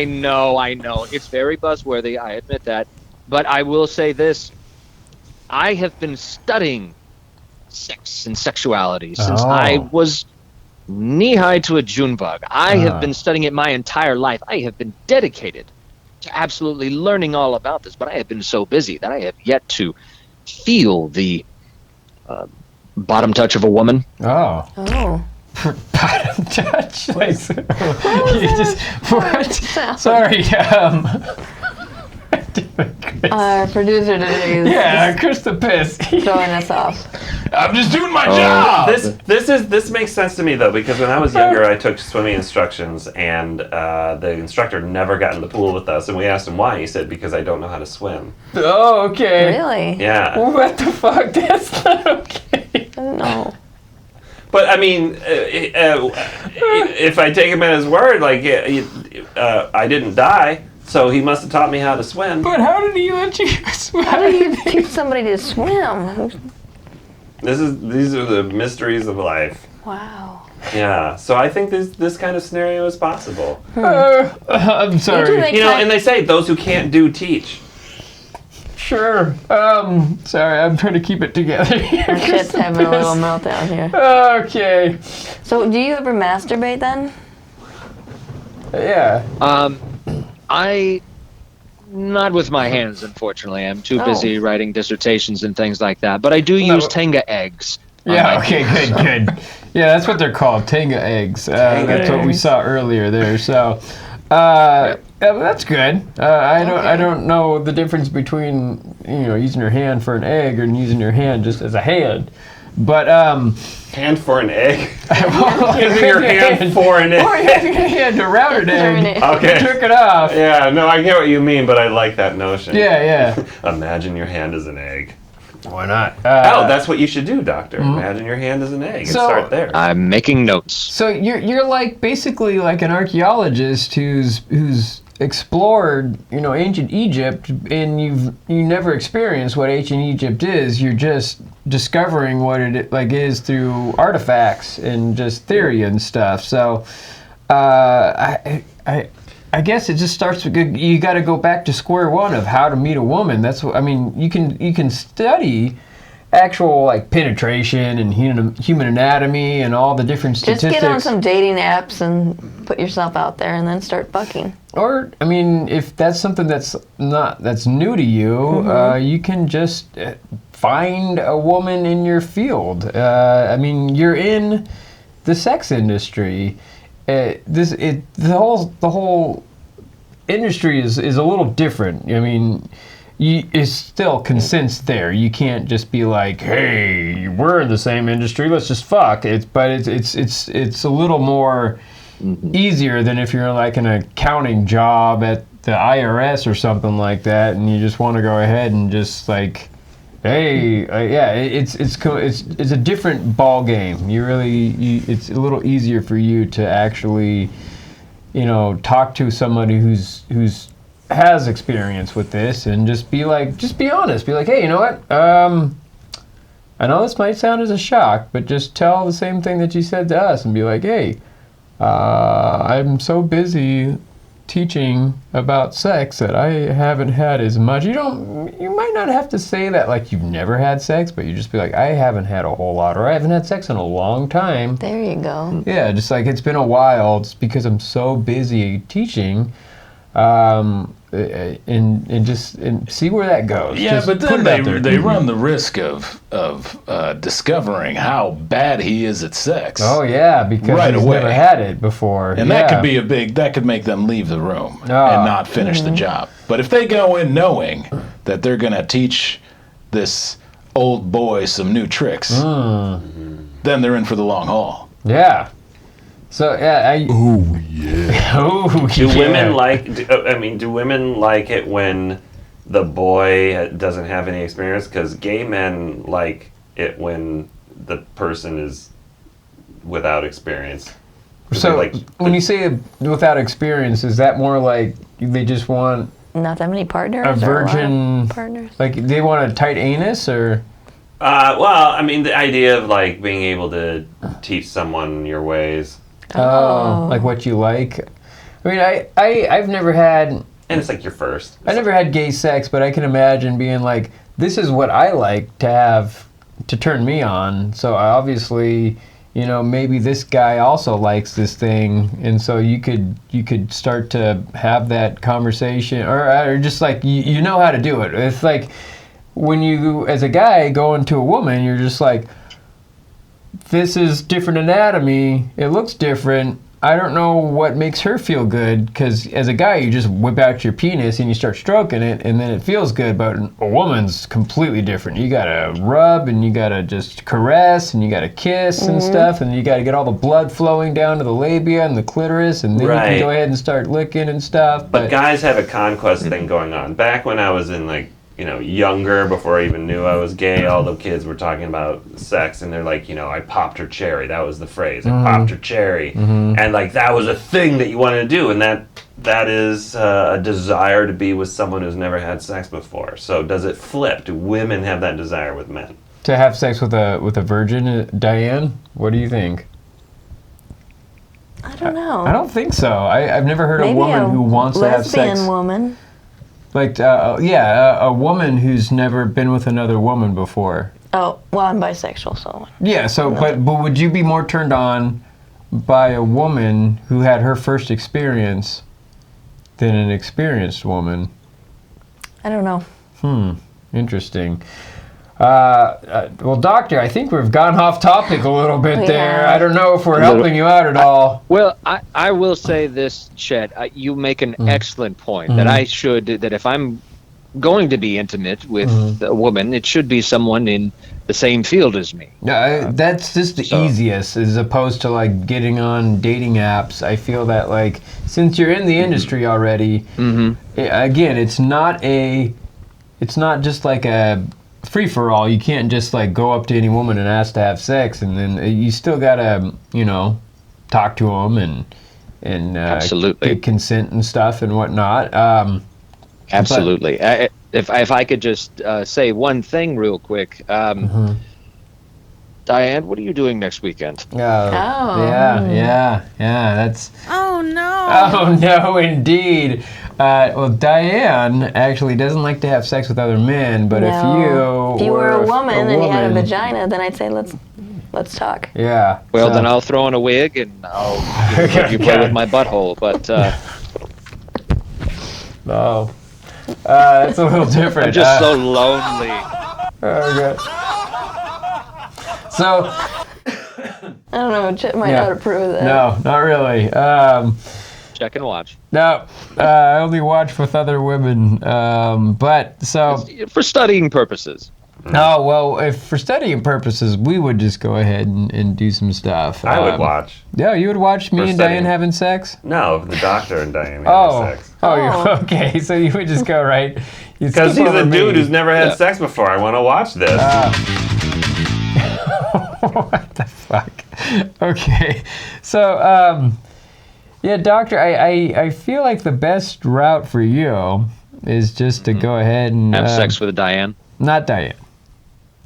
know. It's very buzzworthy, I admit that. But I will say this. I have been studying sex and sexuality since I was knee-high to a June bug. I have been studying it my entire life. I have been dedicated to absolutely learning all about this, but I have been so busy that I have yet to feel the bottom touch of a woman. Oh. Bottom touch? Like, you just, what? Sorry. Our producer today is Chris the Piss. throwing us off. I'm just doing my job. This makes sense to me though, because when I was younger, I took swimming instructions, and the instructor never got in the pool with us, and we asked him why. He said, "Because I don't know how to swim." Oh, okay. Really? Yeah. What the fuck? That's not okay. I don't know. But I mean, if I take him at his word, like I didn't die. So he must have taught me how to swim. But how did he let you swim? How do you teach somebody to swim? These are the mysteries of life. Wow. Yeah, so I think this kind of scenario is possible. I'm sorry. And they say those who can't do teach. Sure. Sorry, I'm trying to keep it together here. Our Chet's having a little meltdown here. Okay. So, do you ever masturbate then? Yeah. Not with my hands, unfortunately. I'm too busy writing dissertations and things like that. But I do use Tenga eggs. Yeah, okay, good. Yeah, that's what they're called, Tenga eggs. That's what we saw earlier there. So, that's good. I don't know the difference between using your hand for an egg and using your hand just as a hand. But hand for an egg. Using your hand for an egg. Or using your hand around an egg. Okay. Took it off. Yeah, no, I get what you mean, but I like that notion. Yeah. Imagine your hand as an egg. Why not? That's what you should do, Doctor. Imagine your hand as an egg and start there. I'm making notes. So you're like basically like an archaeologist who's explored ancient Egypt, and you never experienced what ancient Egypt is. You're just discovering what it is through artifacts and just theory and stuff. So I guess it just starts with you got to go back to square one of how to meet a woman. That's what I mean. You can study actual like penetration and human anatomy and all the different statistics. Just get on some dating apps and put yourself out there and then start fucking. Or I mean, if that's something that's new to you, you can just find a woman in your field. I mean, you're in the sex industry. The whole industry is a little different. I mean, it's still consents there. You can't just be like, "Hey, we're in the same industry. Let's just fuck." It's a little more easier than if you're like an accounting job at the IRS or something like that, and you just want to go ahead and just like, hey, it's a different ball game. It's a little easier for you to actually, talk to somebody who's has experience with this and just be honest. Be like, hey, you know what? I know this might sound as a shock, but just tell the same thing that you said to us and be like, hey, I'm so busy teaching about sex that I haven't had as much. You might not have to say that like you've never had sex, but you just be like, I haven't had a whole lot, or I haven't had sex in a long time. There you go. Yeah, just like it's been a while. It's because I'm so busy teaching. And see where that goes. Yeah, just but then they run the risk of discovering how bad he is at sex. Oh yeah, because he's never had it before, and that could make them leave the room and not finish the job. But if they go in knowing that they're gonna teach this old boy some new tricks, then they're in for the long haul. Yeah. So Do women like it when the boy doesn't have any experience? Because gay men like it when the person is without experience. So when you say without experience, is that more like they just want not that many partners? A virgin partners? Like they want a tight anus or? Well, I mean the idea of like being able to teach someone your ways. Oh, like what you like. I mean, I've never had... And it's like your first. I never had gay sex, but I can imagine being like, this is what I like to have to turn me on. So obviously, maybe this guy also likes this thing. And so you could start to have that conversation or just like, you know how to do it. It's like when you, as a guy, go into a woman, you're just like, this is different anatomy. It looks different. I don't know what makes her feel good, because as a guy, you just whip out your penis and you start stroking it, and then it feels good. But a woman's completely different. You gotta rub, and you gotta just caress, and you gotta kiss and stuff, and you gotta get all the blood flowing down to the labia and the clitoris, and then you can go ahead and start licking and stuff. But guys have a conquest thing going on. Back when I was in younger, before I even knew I was gay, all the kids were talking about sex, and they're like, I popped her cherry. That was the phrase. I popped her cherry. And like that was a thing that you wanted to do, and that is a desire to be with someone who's never had sex before. So does it flip? Do women have that desire with men? To have sex with a virgin, Diane? What do you think? I don't know. I don't think so. I've never heard Maybe a woman who wants to have sex. lesbian woman. Like, a woman who's never been with another woman before. Oh, well, I'm bisexual, so. Yeah, so, but would you be more turned on by a woman who had her first experience than an experienced woman? I don't know. Interesting. Well, doctor, I think we've gone off topic a little bit there. Yeah. I don't know if we're helping you out at all. Well, I will say this, Chet. You make an excellent point that if I'm going to be intimate with a woman, it should be someone in the same field as me. Yeah, that's just the easiest, as opposed to like getting on dating apps. I feel that like since you're in the industry already, again, it's not just like a free for all. You can't just like go up to any woman and ask to have sex, and then you still gotta talk to them and Absolutely. get consent and stuff and whatnot. Absolutely. If I could just say one thing real quick. Diane, what are you doing next weekend? Yeah. That's. Oh no. Oh no, indeed. Well, Diane actually doesn't like to have sex with other men, but if you were a woman and you had a vagina, then I'd say let's talk. Yeah. Well, then I'll throw on a wig and I'll let you play with my butthole. But no, that's a little different. I'm just so lonely. Okay. So. I don't know. Chip might not approve of that. No, not really. Check and watch. No, I only watch with other women. But so for studying purposes. Oh well, if for studying purposes, we would just go ahead and do some stuff. I would watch. Yeah, you would watch me For and studying. Diane having sex. No, the doctor and Diane having sex. Okay. So you would just go right. Because he's a dude who's never had sex before. I want to watch this. What the fuck? Okay. So, yeah, doctor, I feel like the best route for you is just to go ahead and have sex with Diane. Not Diane.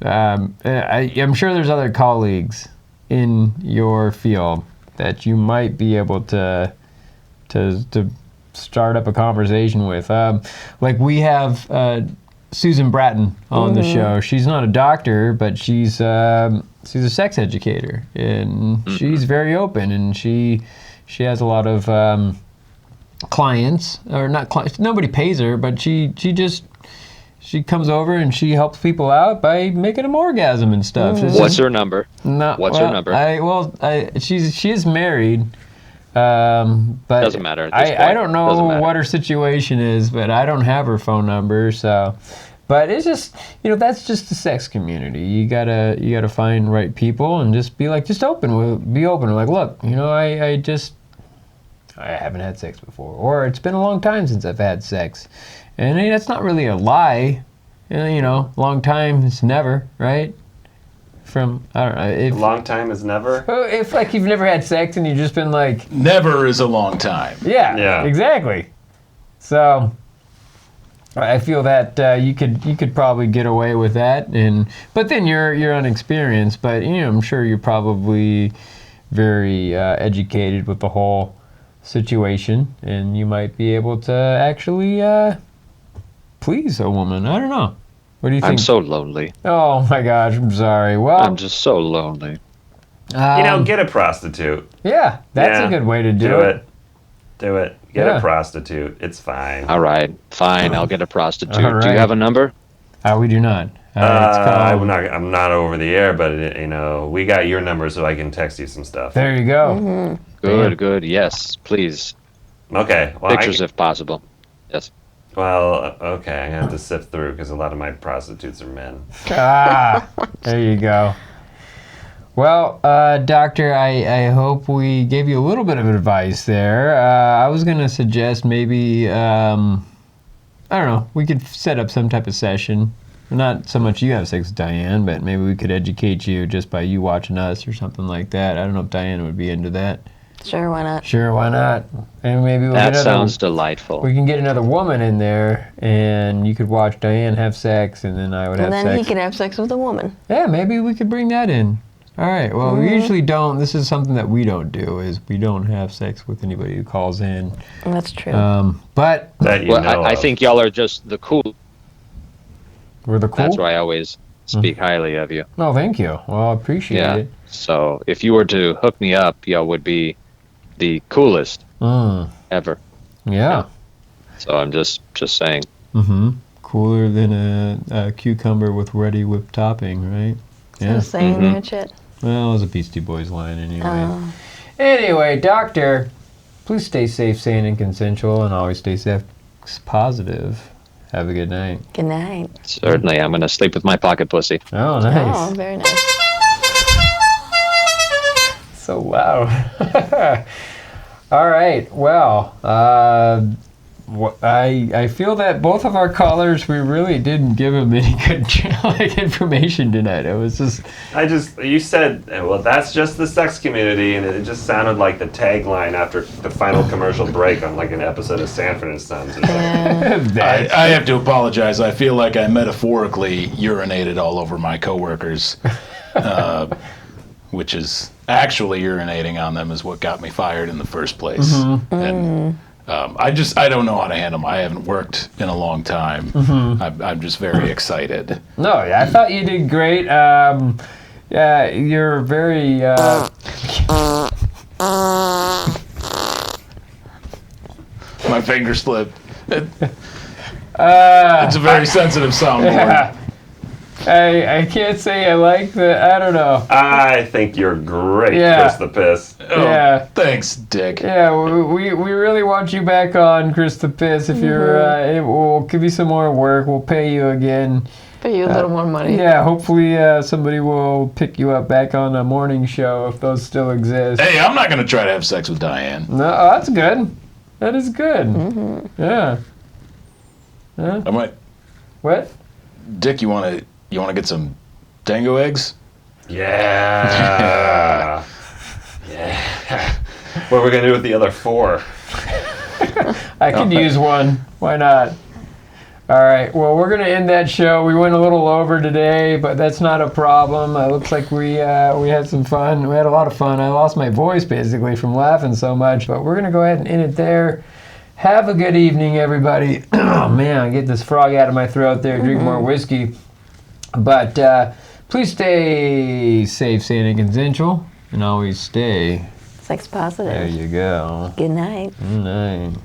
I'm sure there's other colleagues in your field that you might be able to start up a conversation with. Like we have Susan Bratton on the show. She's not a doctor, but she's a sex educator, and she's very open, and she has a lot of clients, or not clients. Nobody pays her, but she comes over and she helps people out by making them orgasm and stuff. What's her number? What's her number? She is married. But doesn't matter at this point. I don't know what her situation is, but I don't have her phone number. So, but it's just that's just the sex community. You gotta find right people and just be open. Be open. Like, look, I haven't had sex before, or it's been a long time since I've had sex. And that's not really a lie. Long time is never, right? I don't know. If, long time is never? If, like, you've never had sex and you've just been, like... Never is a long time. Yeah, exactly. So, I feel that you could probably get away with that. But then you're unexperienced. But, I'm sure you're probably very educated with the whole situation. And you might be able to actually... please a woman. I don't know. What do you think? I'm so lonely. Oh my gosh, I'm sorry. Well, I'm just so lonely. Get a prostitute. Yeah, that's a good way to do it. Do it. Get a prostitute. It's fine. All right, fine. I'll get a prostitute. All right. Do you have a number? We do not. I'm not over the air, but we got your number, so I can text you some stuff. There you go. Good. Yes, please. Okay. Well, pictures if possible. Yes. Well, okay, I'm going to have to sift through because a lot of my prostitutes are men. There you go. Well, doctor, I hope we gave you a little bit of advice there. I was going to suggest maybe, I don't know, we could set up some type of session. Not so much you have sex with Diane, but maybe we could educate you just by you watching us or something like that. I don't know if Diane would be into that. Sure, why not? Sure, why not? And maybe that sounds delightful. We can get another woman in there, and you could watch Diane have sex, and then I would have sex. And then he could have sex with a woman. Yeah, maybe we could bring that in. All right. Well, we usually don't. This is something that we don't do. Is we don't have sex with anybody who calls in. That's true. But That you know I of. think y'all are just the cool. we're the cool. That's why I always speak highly of you. No, thank you. Well, I appreciate Yeah. it. So if you were to hook me up, y'all would be the coolest ever. Yeah. So I'm just saying. Cooler than a cucumber with ready whipped topping, right? Yeah. Saying there, Chet. Well, it was a Beastie Boys line anyway. Anyway, doctor, please stay safe, sane, and consensual, and always stay sex positive. Have a good night. Good night. Certainly, I'm going to sleep with my pocket pussy. Oh, nice. Oh, very nice. So loud. All right. Well, I feel that both of our callers, we really didn't give them any good information tonight. It was just... You said, well, that's just the sex community, and it just sounded like the tagline after the final commercial break on like an episode of Sanford and Sons. I have to apologize. I feel like I metaphorically urinated all over my coworkers, which is actually urinating on them is what got me fired in the first place. And I don't know how to handle them. I haven't worked in a long time. I'm just very excited. No, I thought you did great. Yeah, you're very... My finger slipped. It's a very sensitive soundboard. I can't say I like the... I don't know. I think you're great, Yeah. Chris the Piss. Yeah. Thanks, Dick. Yeah, we really want you back on, Chris the Piss. If you're... we'll give you some more work. We'll pay you again. Pay you a little more money. Yeah, hopefully somebody will pick you up back on a morning show if those still exist. Hey, I'm not going to try to have sex with Diane. No, that's good. That is good. Yeah. I might... What? Dick, you want to get some dango eggs? Yeah. Yeah. What are we going to do with the other 4? I could use one. Why not? All right. Well, we're going to end that show. We went a little over today, but that's not a problem. It looks like we had some fun. We had a lot of fun. I lost my voice basically from laughing so much, but we're going to go ahead and end it there. Have a good evening, everybody. Oh, man, I get this frog out of my throat there. Drink more whiskey. But please stay safe, sane, and consensual, and always stay Sex positive. There you go. Good night. Good night.